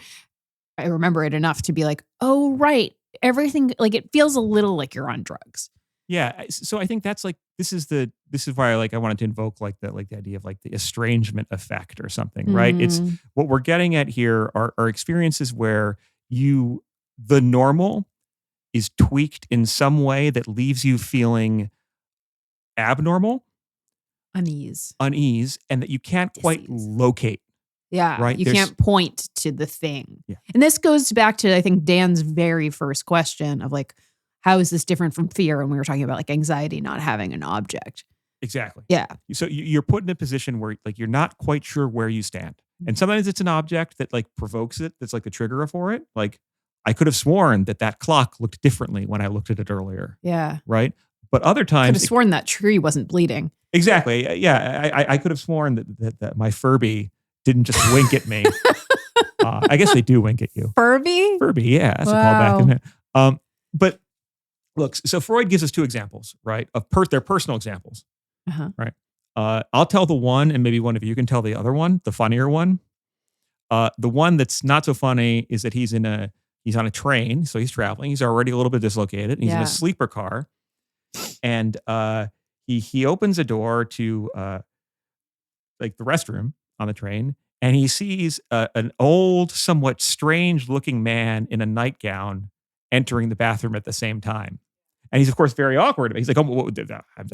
I remember it enough to be like, oh, right. Everything, like it feels a little like you're on drugs. Yeah. So I think that's like, this is why I wanted to invoke like the idea of like the estrangement effect or something, right? It's what we're getting at here are experiences where the normal is tweaked in some way that leaves you feeling abnormal, Unease, and that you can't quite Disease. locate. Yeah. Right? You There's- can't point to the thing. Yeah. And this goes back to, I think, Dan's very first question of like, how is this different from fear? And we were talking about like anxiety not having an object. Exactly. Yeah. So you're put in a position where like you're not quite sure where you stand. And sometimes it's an object that like provokes it. That's like the trigger for it. Like I could have sworn that clock looked differently when I looked at it earlier. Yeah. Right. But other Could times, have sworn that tree wasn't bleeding. exactly. Yeah. I could have sworn that my Furby didn't just wink at me. I guess they do wink at you. Furby? Furby. Yeah. That's a callback in there. But look, so Freud gives us two examples, right? Of their personal examples. Uh-huh. Right. I'll tell the one, and maybe one of you can tell the other one, the funnier one. The one that's not so funny is that he's on a train, so he's traveling. He's already a little bit dislocated. And he's in Yeah. a sleeper car, and he opens a door to like the restroom on the train, and he sees an old, somewhat strange-looking man in a nightgown entering the bathroom at the same time. And he's, of course, very awkward. He's like, oh, I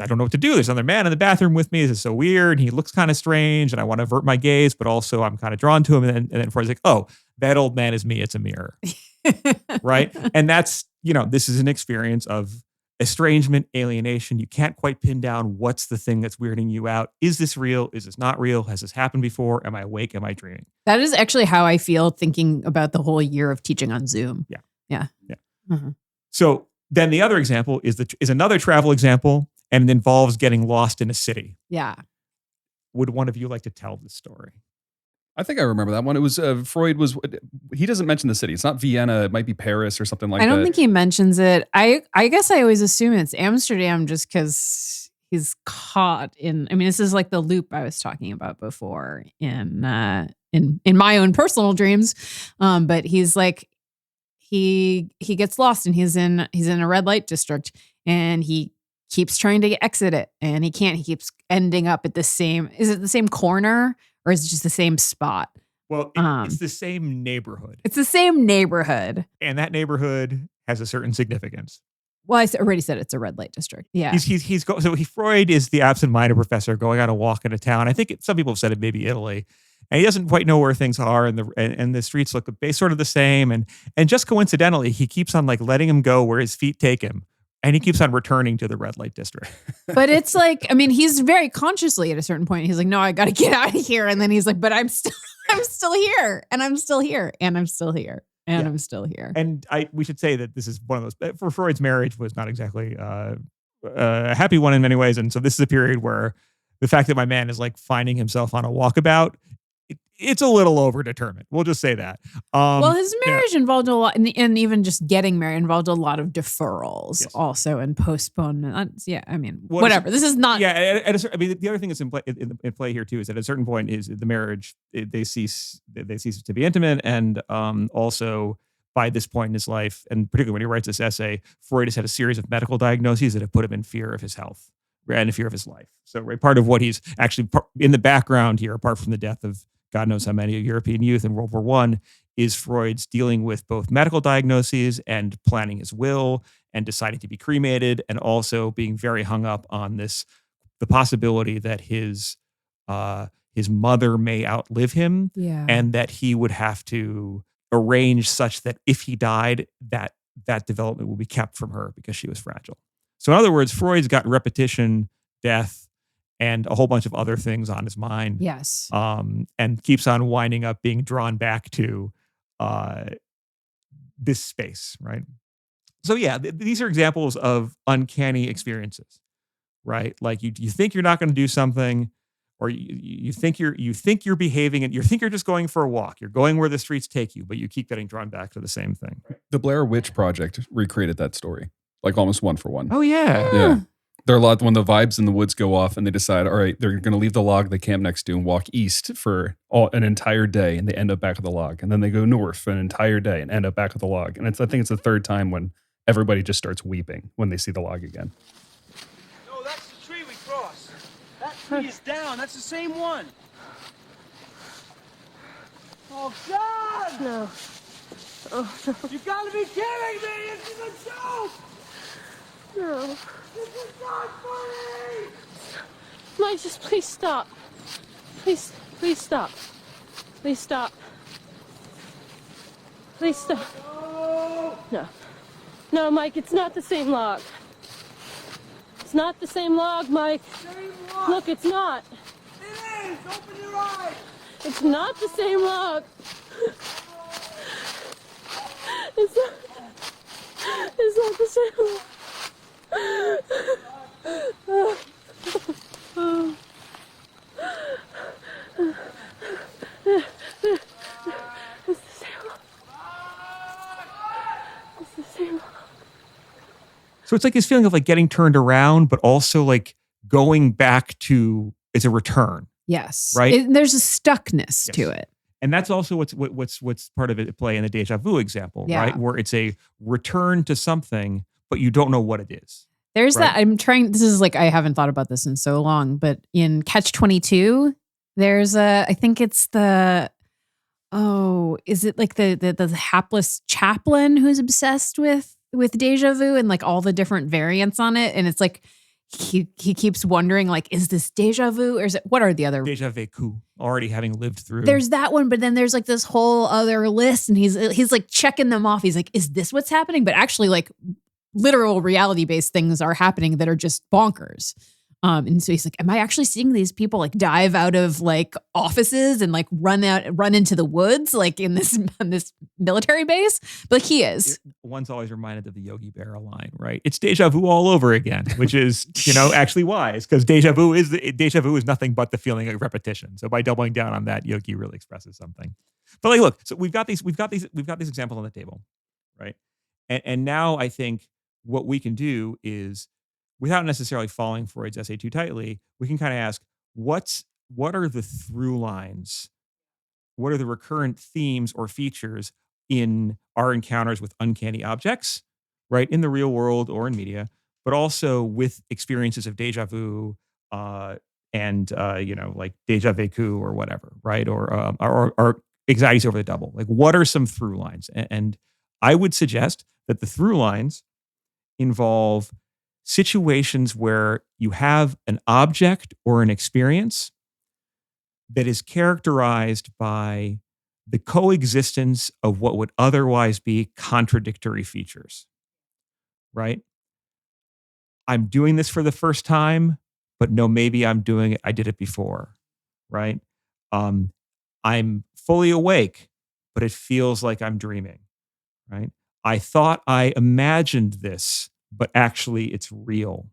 don't know what to do. There's another man in the bathroom with me. This is so weird. He looks kind of strange, and I want to avert my gaze, but also I'm kind of drawn to him. And then Freud's like, oh, that old man is me. It's a mirror. Right? And that's, this is an experience of estrangement, alienation. You can't quite pin down what's the thing that's weirding you out. Is this real? Is this not real? Has this happened before? Am I awake? Am I dreaming? That is actually how I feel thinking about the whole year of teaching on Zoom. Yeah. Yeah. Yeah. Uh-huh. So then the other example is another travel example, and it involves getting lost in a city. Yeah. Would one of you like to tell this story? I think I remember that one. It was Freud he doesn't mention the city. It's not Vienna. It might be Paris or something like that. I don't think he mentions it. I guess I always assume it's Amsterdam just because he's caught in. I mean, this is like the loop I was talking about before in my own personal dreams. But he's like he gets lost and he's in a red light district and he keeps trying to exit it and he can't. He keeps ending up at the same. Is it the same corner? Or is it just the same spot? Well, it's the same neighborhood. It's the same neighborhood. And that neighborhood has a certain significance. Well, I already said it's a red light district. Yeah. Freud is the absent-minded professor going on a walk into town. I think some people have said it maybe Italy. And he doesn't quite know where things are, and the streets look sort of the same. And just coincidentally, he keeps on like letting him go where his feet take him. And he keeps on returning to the red light district. But it's like, I mean, he's very consciously at a certain point, he's like, no, I got to get out of here. And then he's like, but I'm still here. And I'm still here. And I'm still here. And Yeah. I'm still here. And we should say that this is one of those, for Freud's marriage was not exactly a happy one in many ways. And so this is a period where the fact that my man is like finding himself on a walkabout, it's a little overdetermined. We'll just say that. Well, his marriage involved a lot, and even just getting married involved a lot of deferrals Yes. also and postponements. Yeah, I mean, Well, whatever. This is not. Yeah, I mean, the other thing that's in play here too is at a certain point is the marriage they cease to be intimate, and also by this point in his life, and particularly when he writes this essay, Freud has had a series of medical diagnoses that have put him in fear of his health and in fear of his life. So part of what he's actually in the background here, apart from the death of God knows how many European youth in World War I, is Freud's dealing with both medical diagnoses and planning his will and deciding to be cremated, and also being very hung up on the possibility that his mother may outlive him, Yeah. and that he would have to arrange such that if he died, that development will be kept from her because she was fragile. So in other words, Freud's got repetition, death, and a whole bunch of other things on his mind. Yes. And keeps on winding up being drawn back to this space, right? So yeah, these are examples of uncanny experiences, right? Like you think you're not going to do something, or you think you're behaving, and you think you're just going for a walk. You're going where the streets take you, but you keep getting drawn back to the same thing. The Blair Witch Project recreated that story, like almost one for one. Oh yeah, Yeah. They're a lot when the vibes in the woods go off and they decide, all right, they're going to leave the log they camp next to and walk east for an entire day, and they end up back at the log. And then they go north for an entire day and end up back at the log. And I think it's the third time when everybody just starts weeping when they see the log again. No, that's the tree we crossed. That tree is down. That's the same one. Oh, God! No. Oh, no. You gotta be kidding me! This is a joke! No. This is not funny! Mike, just please stop. Please stop. Please stop. Please stop. No. No, Mike, it's not the same log. It's not the same log, Mike. Same log. Look, it's not. It is! Open your eyes! It's not the same log. It's not the same log. It's the same log. It's the same log. So it's like this feeling of like getting turned around, but also like going back to, it's a return. Yes. Right? There's a stuckness Yes. to it. And that's also what's part of it at play in the deja vu example, Yeah. right? Where it's a return to something, but you don't know what it is. There's Right. that. This is like, I haven't thought about this in so long, but in Catch-22, there's I think it's is it like the hapless chaplain who's obsessed with deja vu and like all the different variants on it? And it's like, he keeps wondering, like, is this deja vu, or is it, what are the other? Deja vu, already having lived through. There's that one, but then there's like this whole other list, and he's like checking them off. He's like, is this what's happening? But actually, like, literal reality-based things are happening that are just bonkers. And so he's like, am I actually seeing these people like dive out of like offices and like run into the woods, like in this military base? But like, he is. One's always reminded of the Yogi Berra line, right? It's deja vu all over again, which is, actually wise, because deja vu is nothing but the feeling of repetition. So by doubling down on that, Yogi really expresses something. But like, look, so we've got these examples on the table, right? And now I think what we can do is, without necessarily following Freud's essay too tightly, we can kind of ask, what are the through lines? What are the recurrent themes or features in our encounters with uncanny objects, right? In the real world or in media, but also with experiences of deja vu and like deja vu or whatever, right? Or anxieties over the double. Like, what are some through lines? And I would suggest that the through lines involve situations where you have an object or an experience that is characterized by the coexistence of what would otherwise be contradictory features, right? I'm doing this for the first time, but no, maybe I did it before, right? I'm fully awake, but it feels like I'm dreaming, right? I thought I imagined this, but actually it's real,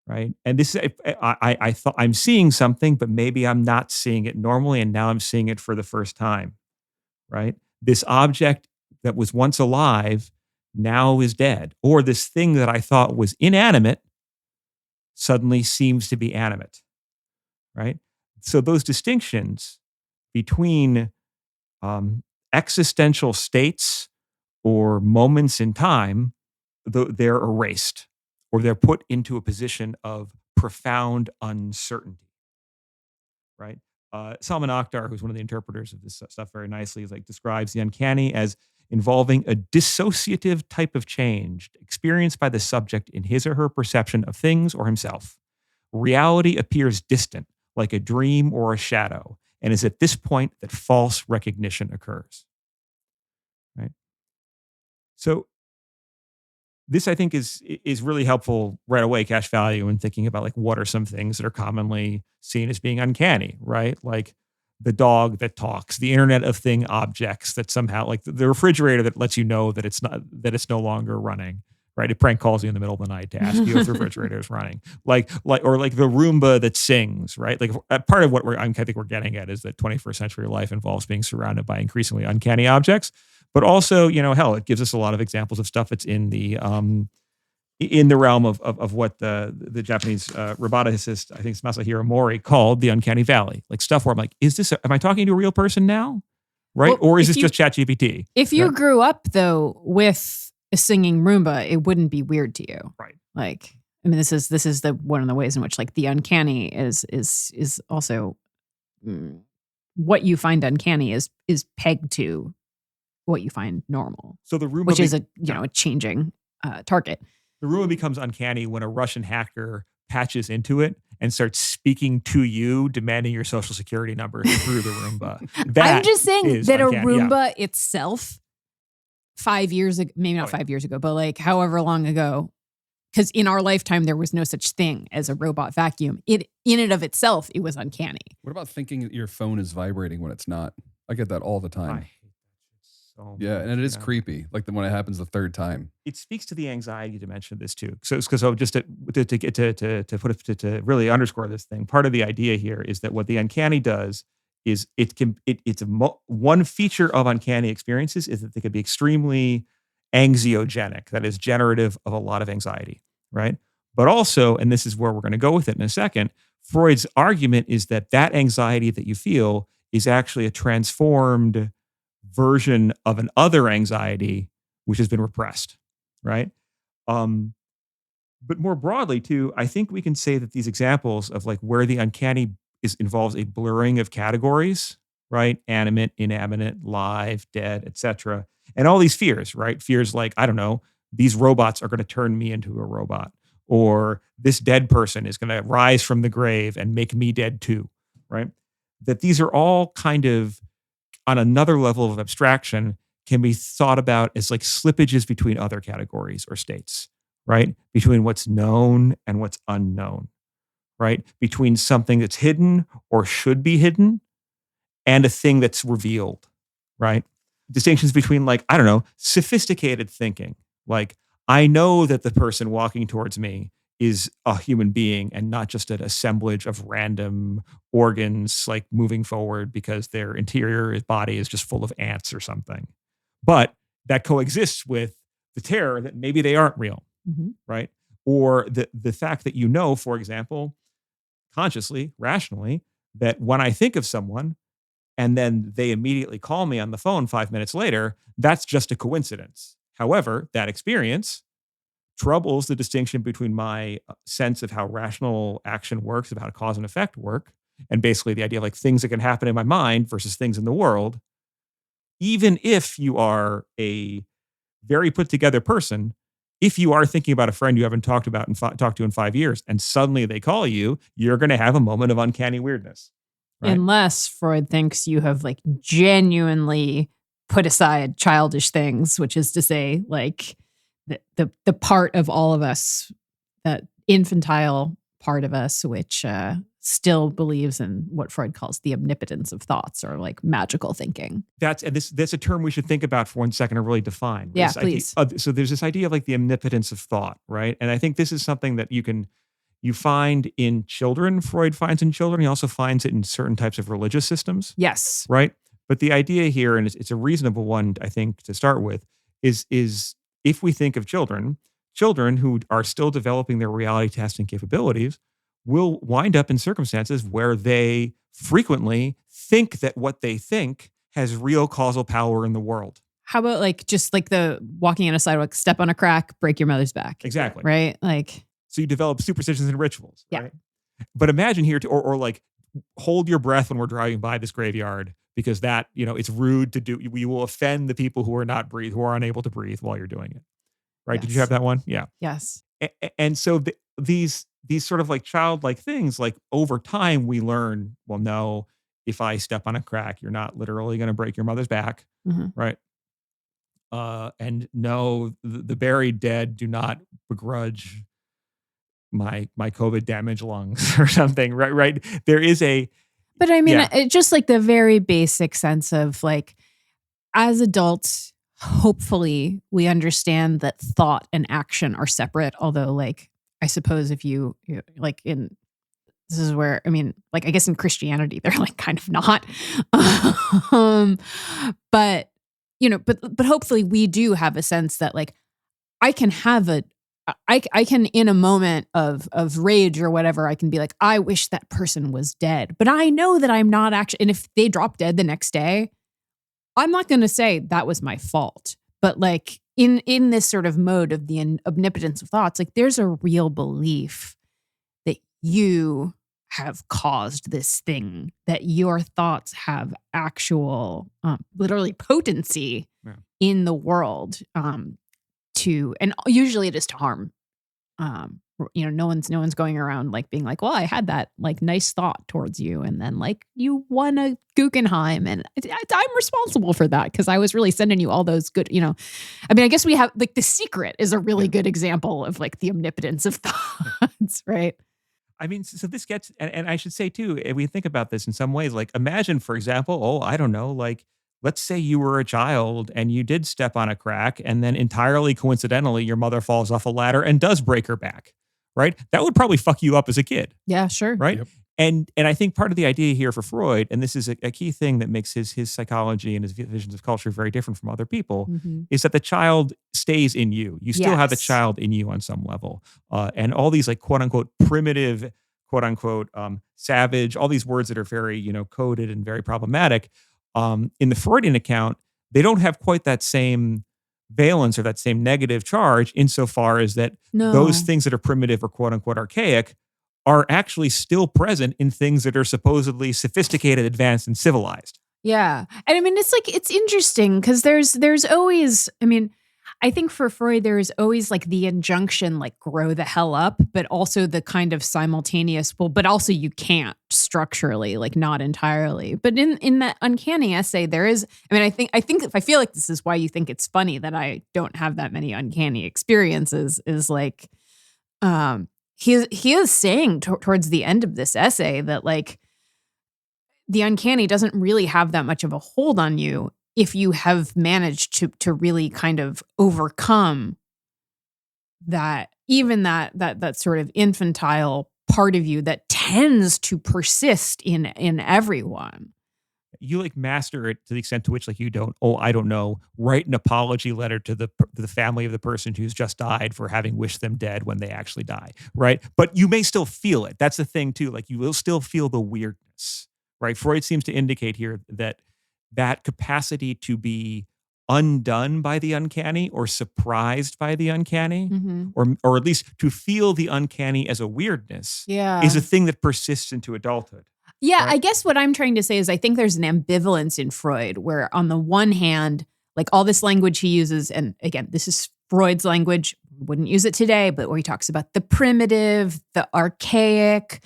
right? And this is, I thought I'm seeing something, but maybe I'm not seeing it normally, and now I'm seeing it for the first time, right? This object that was once alive now is dead, or this thing that I thought was inanimate suddenly seems to be animate, right? So those distinctions between existential states or moments in time, they're erased, or they're put into a position of profound uncertainty, right? Salman Akhtar, who's one of the interpreters of this stuff very nicely, describes the uncanny as involving a dissociative type of change experienced by the subject in his or her perception of things or himself. Reality appears distant, like a dream or a shadow, and is at this point that false recognition occurs, right? So this I think is really helpful right away, cash value, and thinking about like what are some things that are commonly seen as being uncanny, right? Like the dog that talks, the Internet of Thing objects that somehow, like the refrigerator that lets you know that it's no longer running, right? It prank calls you in the middle of the night to ask you if the refrigerator is running, or like the Roomba that sings, right? Like part of what I think we're getting at is that 21st century life involves being surrounded by increasingly uncanny objects, but also, hell, it gives us a lot of examples of stuff that's in the realm of what the Japanese roboticist, I think it's Masahiro Mori, called the uncanny valley, like stuff where I'm like, am I talking to a real person now? Right? Well, or is this just ChatGPT? If you grew up though with a singing Roomba, it wouldn't be weird to you. Right. Like, I mean, this is the one of the ways in which like the uncanny is also what you find uncanny is pegged to what you find normal. So the Roomba, which is a changing target. The Roomba becomes uncanny when a Russian hacker patches into it and starts speaking to you, demanding your social security number through the Roomba. I'm just saying that uncanny, a Roomba itself, 5 years ago, maybe not 5 years ago, but like however long ago, because in our lifetime there was no such thing as a robot vacuum. It in and of itself, it was uncanny. What about thinking that your phone is vibrating when it's not? I get that all the time. Yeah, and it is creepy. Like when it happens the third time. It speaks to the anxiety dimension of this too. So just to really underscore this thing, part of the idea here is that what the uncanny does is one feature of uncanny experiences is that they can be extremely anxiogenic. That is generative of a lot of anxiety, right? But also, and this is where we're going to go with it in a second, Freud's argument is that anxiety that you feel is actually a transformed version of an other anxiety which has been repressed, right? But more broadly too, I think we can say that these examples of like where the uncanny involves a blurring of categories, right? Animate, inanimate, live, dead, etc. And all these fears, right? Fears like, I don't know, these robots are going to turn me into a robot, or this dead person is going to rise from the grave and make me dead too, right? That these are all kind of on another level of abstraction can be thought about as like slippages between other categories or states, right? Between what's known and what's unknown, right? Between something that's hidden or should be hidden and a thing that's revealed, right? Distinctions between like, I don't know, sophisticated thinking. Like, I know that the person walking towards me is a human being and not just an assemblage of random organs like moving forward because their interior body is just full of ants or something. But that coexists with the terror that maybe they aren't real, right? Or the fact that for example, consciously, rationally, that when I think of someone and then they immediately call me on the phone 5 minutes later, that's just a coincidence. However, that experience troubles the distinction between my sense of how rational action works, of how cause and effect work, and basically the idea of like things that can happen in my mind versus things in the world. Even if you are a very put together person, if you are thinking about a friend you haven't talked to in 5 years, and suddenly they call you, you're going to have a moment of uncanny weirdness. Right? Unless Freud thinks you have like genuinely put aside childish things, which is to say like the part of all of us, that infantile part of us, which still believes in what Freud calls the omnipotence of thoughts, or like magical thinking. That's a term we should think about for 1 second and really define. Yeah, please. So there's this idea of like the omnipotence of thought, right? And I think this is something that you find in children. Freud finds in children. He also finds it in certain types of religious systems. Yes. Right. But the idea here, and it's a reasonable one, I think, to start with, is if we think of children who are still developing their reality testing capabilities will wind up in circumstances where they frequently think that what they think has real causal power in the world. How about like just like the walking on a sidewalk, step on a crack, break your mother's back. Exactly. Right? Like, so you develop superstitions and rituals. Yeah. Right? But imagine here, or like hold your breath when we're driving by this graveyard, because that, it's rude to do. We will offend the people who are unable to breathe while you're doing it. Right? Yes. Did you have that one? Yeah. Yes. And so these sort of like childlike things, like over time we learn, well, no, if I step on a crack, you're not literally going to break your mother's back. Mm-hmm. Right. And no, the buried dead do not begrudge my COVID damaged lungs or something. Right. There is a But I mean, yeah. it just like the very basic sense of like, as adults, hopefully we understand that thought and action are separate. Although, like, I suppose if like this is where, I mean, like, I guess in Christianity, they're like kind of not. um, but, but hopefully we do have a sense that like, I can have I can in a moment of rage or whatever, I can be like, I wish that person was dead. But I know that I'm not actually, and if they drop dead the next day, I'm not going to say that was my fault. But like in this sort of mode of the omnipotence of thoughts, like there's a real belief that you have caused this thing, that your thoughts have actual, literally potency in the world, and usually it is to harm. No one's going around like being like, well, I had that like nice thought towards you, and then like you won a Guggenheim, and I'm responsible for that because I was really sending you all those good. I mean, I guess we have like The Secret is a really good example of like the omnipotence of thoughts, right? I mean, so this gets, and I should say too, if we think about this in some ways, like imagine, for example, I don't know, like let's say you were a child and you did step on a crack and then entirely coincidentally, your mother falls off a ladder and does break her back, right? That would probably fuck you up as a kid, Yeah, sure. right? Yep. And I think part of the idea here for Freud, and this is a key thing that makes his psychology and his visions of culture very different from other people, is that the child stays in you. You still have the Yes. child in you on some level. And all these like quote unquote primitive, quote unquote savage, all these words that are very, coded and very problematic. In the Freudian account, they don't have quite that same valence or that same negative charge insofar as that No. those things that are primitive or quote unquote archaic are actually still present in things that are supposedly sophisticated, advanced, and civilized. Yeah. And I mean, it's like, it's interesting because there's always, I mean, I think for Freud, there is always like the injunction, like grow the hell up, but also the kind of simultaneous, well, but also you can't structurally, like not entirely. But in that Uncanny essay, there is, I mean, I feel like this is why you think it's funny that I don't have that many uncanny experiences is like, he is saying towards the end of this essay that like the uncanny doesn't really have that much of a hold on you if you have managed to really kind of overcome that, even that sort of infantile part of you that tends to persist in everyone. You like master it to the extent to which like you don't, I don't know, write an apology letter to the family of the person who's just died for having wished them dead when they actually die, right? But you may still feel it. That's the thing too. Like you will still feel the weirdness, right? Freud seems to indicate here that capacity to be undone by the uncanny or surprised by the uncanny, or at least to feel the uncanny as a weirdness, is a thing that persists into adulthood. Yeah, Right. I guess what I'm trying to say is I think there's an ambivalence in Freud where on the one hand, like all this language he uses, and again, this is Freud's language, wouldn't use it today, but where he talks about the primitive, the archaic,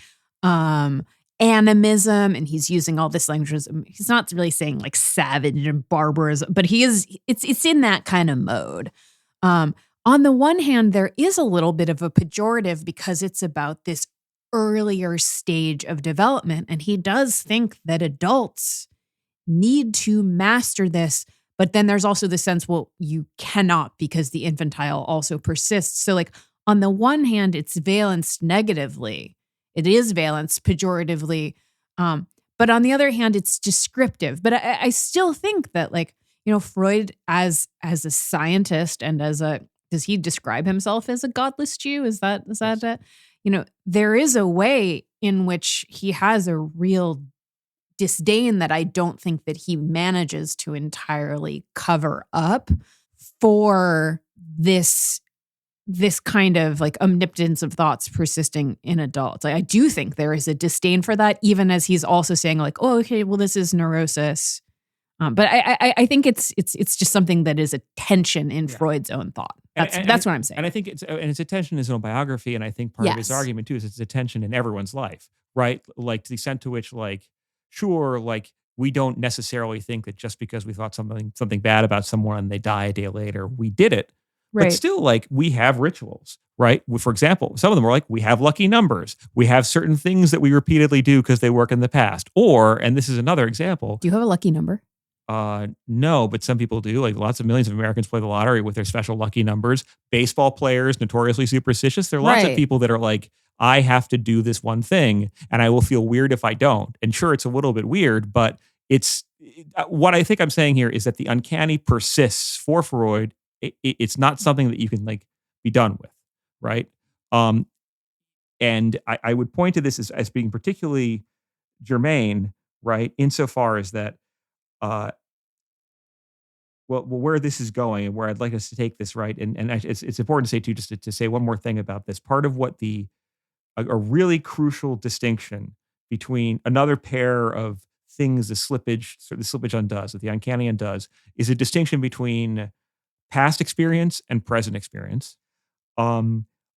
animism, and he's using all this language. He's not really saying like savage and barbarous, but it's in that kind of mode. On the one hand, there is a little bit of a pejorative because it's about this earlier stage of development. And he does think that adults need to master this. But then there's also the sense, well, you cannot because the infantile also persists. So like on the one hand, it's valenced negatively. It is valenced pejoratively. But on the other hand, it's descriptive. But I still think that like, Freud as a scientist and does he describe himself as a godless Jew? Is that there is a way in which he has a real disdain that I don't think that he manages to entirely cover up for this kind of like omnipotence of thoughts persisting in adults. I do think there is a disdain for that, even as he's also saying like, oh, okay, well, this is neurosis. But I think it's just something that is a tension in Freud's own thought. That's what I'm saying. And I think it's a tension in his own biography. And I think part of his argument too is it's a tension in everyone's life, right? Like to the extent to which like, sure, like we don't necessarily think that just because we thought something bad about someone and they die a day later, we did it. But Right. still, like, we have rituals, right? For example, some of them are like, we have lucky numbers. We have certain things that we repeatedly do because they work in the past. Or, and this is another example, Do you have a lucky number? no, but some people do. Like, lots of millions of Americans play the lottery with their special lucky numbers. Baseball players, notoriously superstitious. There are lots of Right. people that are like, I have to do this one thing and I will feel weird if I don't. And sure, it's a little bit weird, but what I think I'm saying here is that the uncanny persists for Freud. It's not something that you can like be done with, right? Um, and I would point to this as being particularly germane, right? Insofar as that, uh, where this is going and where I'd like us to take this, right? And it's important to say too, just to say one more thing about this. Part of what a really crucial distinction between another pair of things the slippage undoes, that the uncanny undoes, is a distinction between past experience and present experience.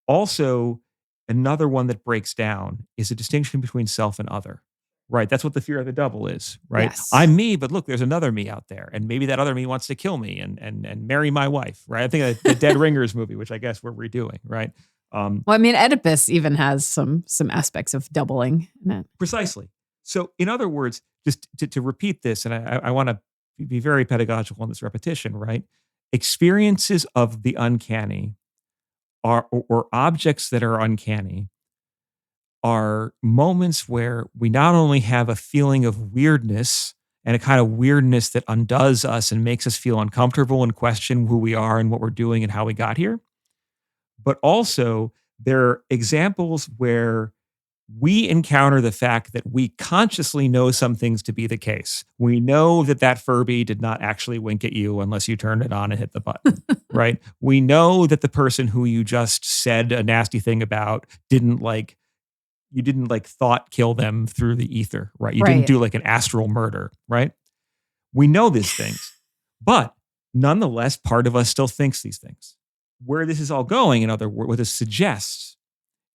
Also, another one that breaks down is a distinction between self and other. Right. That's what the fear of the double is, right? Yes. I'm me, but look, there's another me out there. And maybe that other me wants to kill me and marry my wife, right? I think of the Dead Ringers movie, which I guess we're redoing, right? Well, I mean, Oedipus even has some aspects of doubling in it. Precisely. So, in other words, just to repeat this, and I want to be very pedagogical in this repetition, right? Experiences of the uncanny or objects that are uncanny are moments where we not only have a feeling of weirdness and a kind of weirdness that undoes us and makes us feel uncomfortable and question who we are and what we're doing and how we got here, but also there are examples where we encounter the fact that we consciously know some things to be the case. We know that Furby did not actually wink at you unless you turned it on and hit the button, right? We know that the person who you just said a nasty thing about you didn't thought kill them through the ether, right? You didn't Right. do like an astral murder, right? We know these things, but nonetheless, part of us still thinks these things. Where this is all going, in other words, what this suggests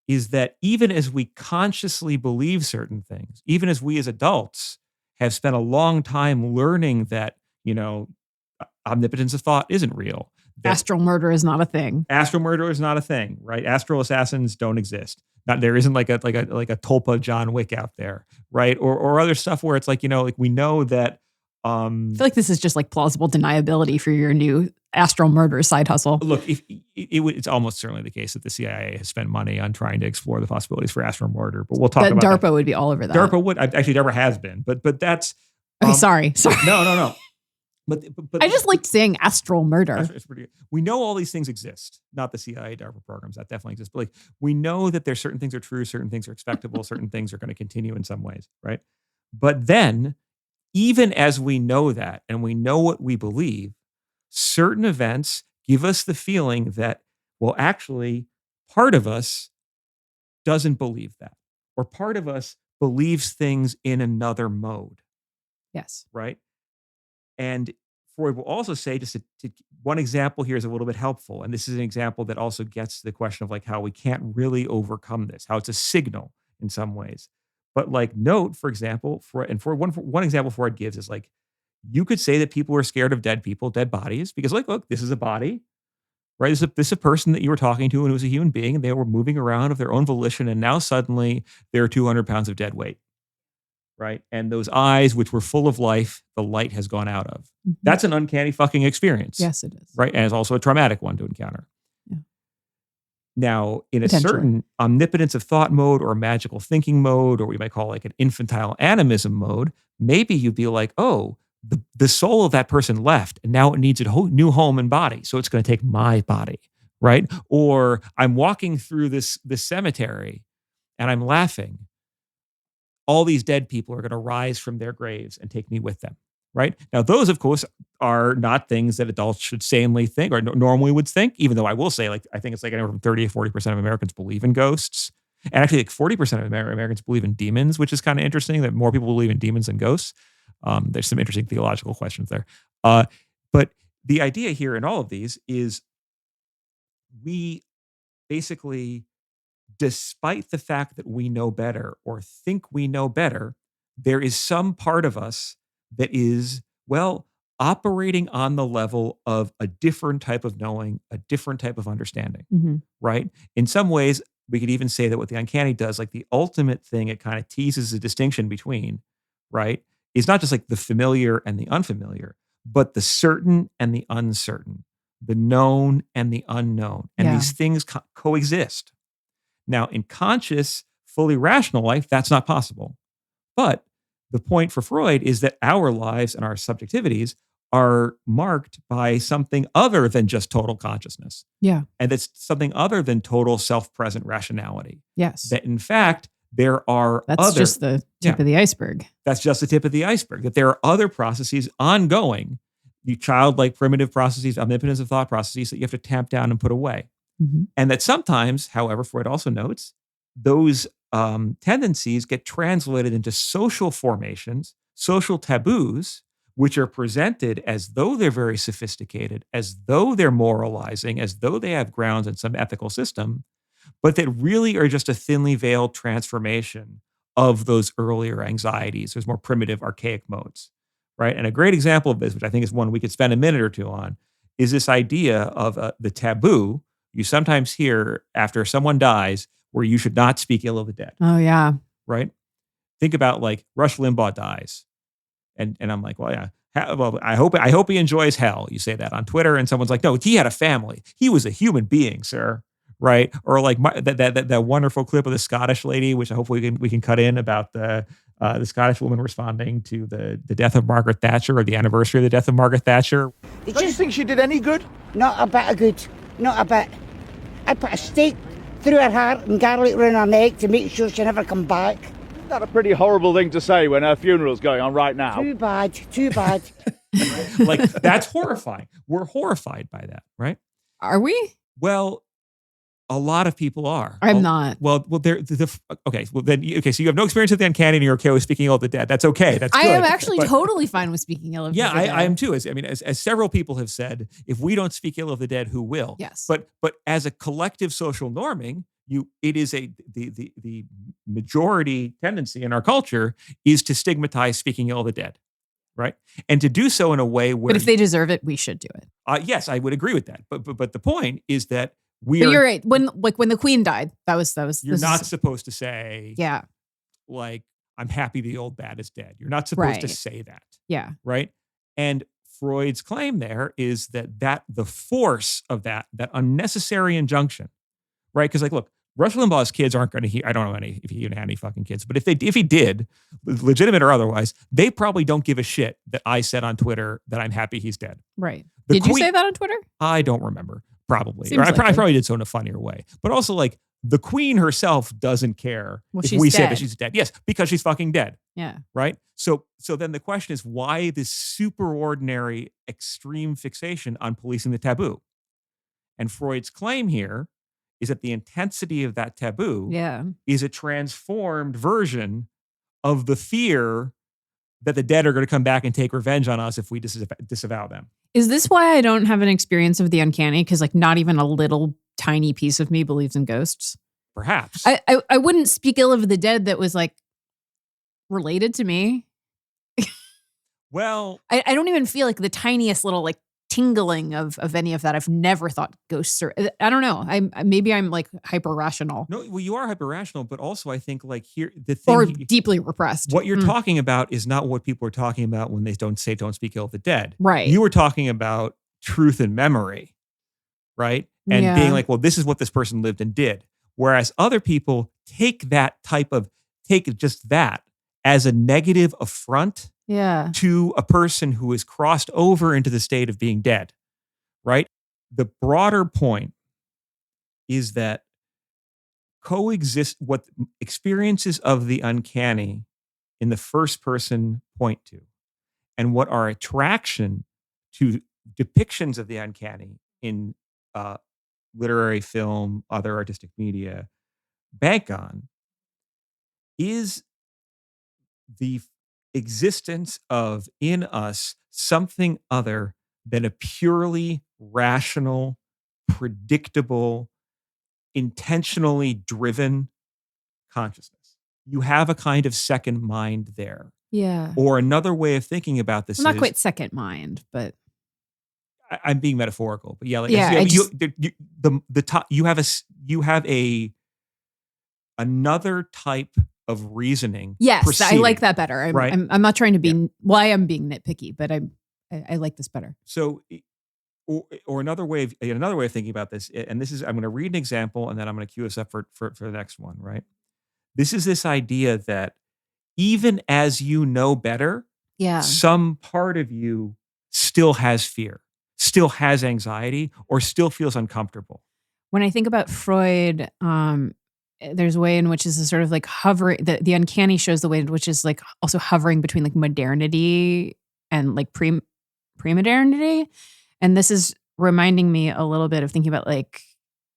is that even as we consciously believe certain things, even as we as adults have spent a long time learning that, omnipotence of thought isn't real. That Astral murder is not a thing. astral murder is not a thing, right? Astral assassins don't exist. There isn't like a Tulpa John Wick out there, right? Or other stuff where it's like, we know that I feel like this is just like plausible deniability for your new astral murder side hustle. look, it's almost certainly the case that the CIA has spent money on trying to explore the possibilities for astral murder, but we'll talk That about DARPA that. would be all over that. DARPA would actually DARPA has been, but that's Okay, sorry. no. But I just liked saying astral murder. it's pretty good. We know all these things exist, not the CIA DARPA programs that definitely exist, but like we know that there's certain things are true, certain things are expectable, certain things are going to continue in some ways, right? But then, even as we know that and we know what we believe, certain events give us the feeling that, well, actually, part of us doesn't believe that, or part of us believes things in another mode, Yes. right? And Freud will also say, one example here is a little bit helpful. And this is an example that also gets to the question of like how we can't really overcome this, how it's a signal in some ways. But like note, for example, for one example Freud gives is like, you could say that people are scared of dead people, dead bodies, because like, look, this is a body, right? This is a person that you were talking to and it was a human being and they were moving around of their own volition. And now suddenly they're 200 pounds of dead weight. Right. And those eyes, which were full of life, the light has gone out of. Mhm. That's an uncanny fucking experience. Yes, it is. Right. And it's also a traumatic one to encounter. Yeah. Now, in a Potentially. certain omnipotence of thought mode or magical thinking mode, or we might call like an infantile animism mode, maybe you'd be like, oh, the soul of that person left and now it needs a whole new home and body. So it's going to take my body. Right. Or I'm walking through this cemetery and I'm laughing. All these dead people are going to rise from their graves and take me with them, right? Now, those, of course, are not things that adults should sanely think or normally would think, even though I will say, like, I think it's like anywhere from 30 to 40% of Americans believe in ghosts. And actually, like 40% of Americans believe in demons, which is kind of interesting that more people believe in demons than ghosts. There's some interesting theological questions there. But the idea here in all of these is we basically, despite the fact that we know better or think we know better, there is some part of us that is, well, operating on the level of a different type of knowing, a different type of understanding, Mhm. right? In some ways, we could even say that what the uncanny does, like the ultimate thing it kind of teases the distinction between, right, is not just like the familiar and the unfamiliar, but the certain and the uncertain, the known and the unknown. And Yeah. these things coexist. Now, in conscious, fully rational life, that's not possible. But the point for Freud is that our lives and our subjectivities are marked by something other than just total consciousness. Yeah. And it's something other than total self-present rationality. Yes. That in fact, there are That's just the tip of the iceberg. That's just the tip of the iceberg. That there are other processes ongoing, the childlike primitive processes, omnipotence of thought processes that you have to tamp down and put away. Mhm. And that sometimes, however, Freud also notes, those tendencies get translated into social formations, social taboos, which are presented as though they're very sophisticated, as though they're moralizing, as though they have grounds in some ethical system, but that really are just a thinly veiled transformation of those earlier anxieties, those more primitive, archaic modes, right? And a great example of this, which I think is one we could spend a minute or two on, is this idea of the taboo you sometimes hear after someone dies where you should not speak ill of the dead, Oh, yeah. right? Think about like Rush Limbaugh dies. And I'm like, well, yeah. Well, I hope he enjoys hell. You say that on Twitter, and someone's like, no, he had a family. He was a human being, sir. Right? Or like that wonderful clip of the Scottish lady, which I hope we can cut in about the Scottish woman responding to the death of Margaret Thatcher, or the anniversary of the death of Margaret Thatcher. Don't you think she did any good? Not a bit of good. Not a bit. I put a stake through her heart and garlic round her neck to make sure she never come back. Isn't that a pretty horrible thing to say when her funeral's going on right now? Too bad. Too bad. Like, that's horrifying. We're horrified by that, right? Are we? Well, a lot of people are. I'm not. Well, okay. Well, then, okay. So you have no experience with the uncanny, and you're okay with speaking ill of the dead. That's okay. That's I good. am actually But- totally fine with speaking ill of Yeah, the dead. I am too. As several people have said, if we don't speak ill of the dead, who will? Yes. But as a collective social norming, it is the majority tendency in our culture is to stigmatize speaking ill of the dead, right? And to do so in a way where, But if they deserve it, we should do it. yes, I would agree with that. But the point is that But you're right. When the Queen died, that was. You're not supposed to say, Yeah. like, I'm happy the old bat is dead. You're not supposed to Right. say that. Yeah. Right. And Freud's claim there is that the force of that unnecessary injunction, right? Because, like, look, Rush Limbaugh's kids aren't going to hear, I don't know if he even had any fucking kids, but if he did, legitimate or otherwise, they probably don't give a shit that I said on Twitter that I'm happy he's dead. Right. The Did you Queen- say that on Twitter? I don't remember. Probably. Seems Or I likely. probably did so in a funnier way. But also, like, the Queen herself doesn't care Well, if she's we say dead. that she's dead. Yes, because she's fucking dead. Yeah. Right? So then the question is, why this superordinary extreme fixation on policing the taboo? And Freud's claim here is that the intensity of that taboo Yeah. is a transformed version of the fear that the dead are going to come back and take revenge on us if we disavow them. Is this why I don't have an experience of the uncanny? Because like not even a little tiny piece of me believes in ghosts. Perhaps. I wouldn't speak ill of the dead that was like related to me. Well, I don't even feel like the tiniest little like tingling of any of that. I've never thought ghosts are. I don't know. Maybe I'm like hyper rational no, well, you are hyper rational, but also I think like here the thing or deeply repressed. what you're talking about is not what people are talking about when they don't speak ill of the dead. Right. You were talking about truth and memory, right? And Yeah. being like, well, this is what this person lived and did. Whereas other people take just that as a negative affront Yeah. to a person who is crossed over into the state of being dead, right? The broader point is that what experiences of the uncanny in the first person point to, and what our attraction to depictions of the uncanny in literary film, other artistic media bank on, is the existence of in us something other than a purely rational, predictable, intentionally driven consciousness. You have a kind of second mind there. Yeah. Or another way of thinking about this Well, not is, quite second mind, but I'm being metaphorical, but yeah, like Yeah, I just- the top, you have another type of reasoning. yes, I proceeding, like that better. right? I'm not trying to be, well, I am being nitpicky, but I like this better. So, or another way of thinking about this, and this is, I'm going to read an example, and then I'm going to cue us up for the next one. Right? This is this idea that even as you know better, Yeah. some part of you still has fear, still has anxiety, or still feels uncomfortable. When I think about Freud, there's a way in which is a sort of like hovering, the uncanny shows the way in which is like also hovering between like modernity and like pre-modernity. And this is reminding me a little bit of thinking about like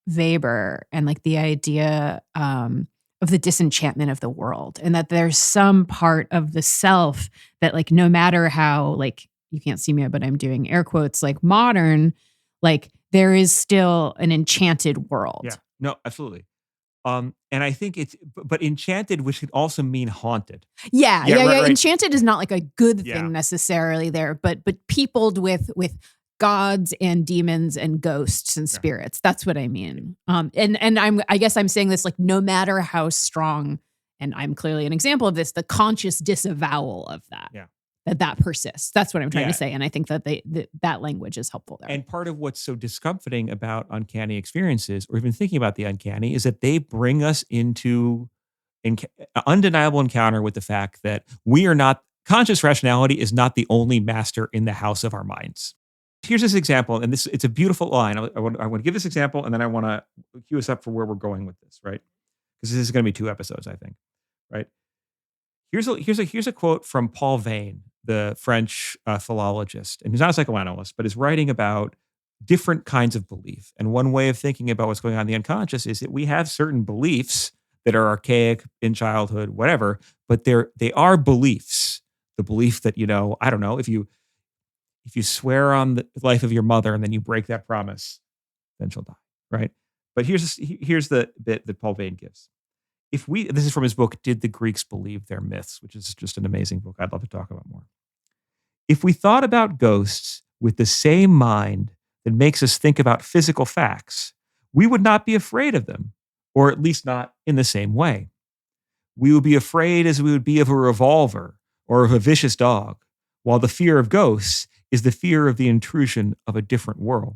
Weber and like the idea of the disenchantment of the world, and that there's some part of the self that like no matter how, like, you can't see me, but I'm doing air quotes, like modern, like there is still an enchanted world. Yeah, no, absolutely. And I think but enchanted, which could also mean haunted. Yeah. Right. Enchanted is not like a good thing Yeah. necessarily there, but peopled with gods and demons and ghosts and spirits. That's what I mean. And I guess I'm saying this like no matter how strong, and I'm clearly an example of this, the conscious disavowal of that. Yeah. That persists. That's what I'm trying Yeah. to say. And I think that that language is helpful there. And part of what's so discomforting about uncanny experiences, or even thinking about the uncanny, is that they bring us into an undeniable encounter with the fact that we are not, conscious rationality is not the only master in the house of our minds. Here's this example, and it's a beautiful line. I want to give this example, and then I want to cue us up for where we're going with this, right? Because this is going to be 2 episodes, I think, right? Here's a quote from Paul Veyne, the French philologist, and he's not a psychoanalyst, but is writing about different kinds of belief. And one way of thinking about what's going on in the unconscious is that we have certain beliefs that are archaic in childhood, whatever, but they are beliefs. The belief that, I don't know, if you swear on the life of your mother and then you break that promise, then she'll die, right? But here's the bit that Paul Veyne gives. This is from his book, Did the Greeks Believe Their Myths, which is just an amazing book I'd love to talk about more. If we thought about ghosts with the same mind that makes us think about physical facts, we would not be afraid of them, or at least not in the same way. We would be afraid as we would be of a revolver or of a vicious dog, while the fear of ghosts is the fear of the intrusion of a different world.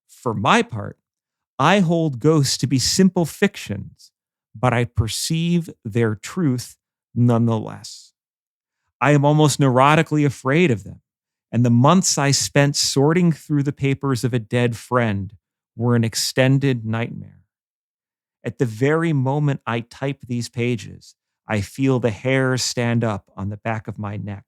For my part, I hold ghosts to be simple fictions, but I perceive their truth nonetheless. I am almost neurotically afraid of them, and the months I spent sorting through the papers of a dead friend were an extended nightmare. At the very moment I type these pages, I feel the hairs stand up on the back of my neck.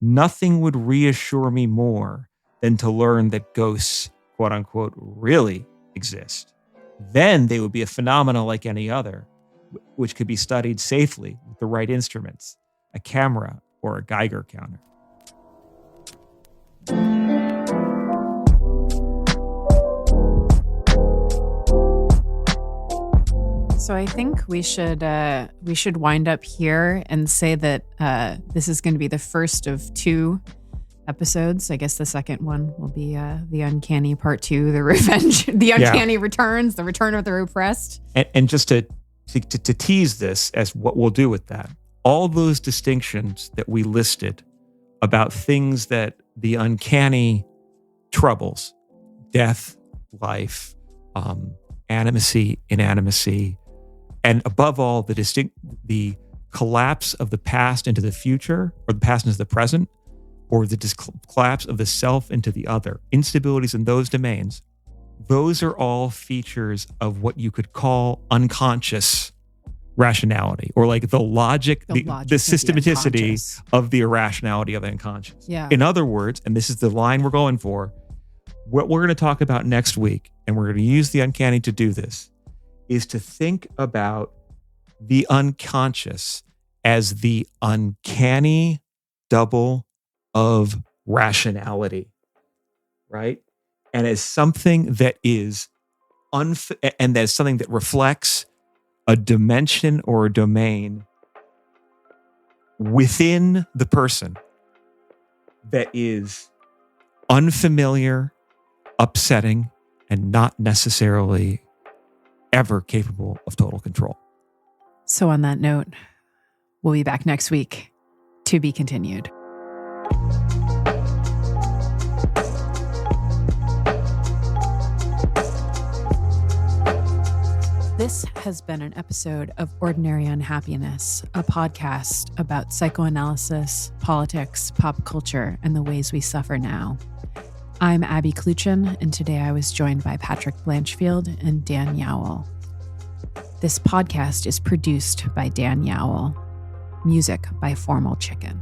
Nothing would reassure me more than to learn that ghosts, quote unquote, really exist. Then they would be a phenomenon like any other, which could be studied safely with the right instruments, a camera or a Geiger counter. So I think we should wind up here and say that this is going to be the first of 2 episodes. I guess the second one will be the Uncanny Part 2, the revenge, the Uncanny returns, the return of the repressed. And just to tease this as what we'll do with that, all those distinctions that we listed about things that the uncanny troubles, death, life, animacy, inanimacy, and above all, the collapse of the past into the future, or the past into the present, or the collapse of the self into the other, instabilities in those domains, those are all features of what you could call unconscious rationality, or like the logic, the systematicity of the irrationality of the unconscious. Yeah. In other words, and this is the line we're going for, what we're going to talk about next week, and we're going to use the uncanny to do this, is to think about the unconscious as the uncanny double of rationality, right? And as something that is and as something that reflects a dimension or a domain within the person that is unfamiliar, upsetting, and not necessarily ever capable of total control. So on that note, we'll be back next week. To be continued. This has been an episode of Ordinary Unhappiness, a podcast about psychoanalysis, politics, pop culture, and the ways we suffer now. I'm Abby Kluchin, and today I was joined by Patrick Blanchfield and Dan Yowell. This podcast is produced by Dan Yowell. Music by Formal Chicken.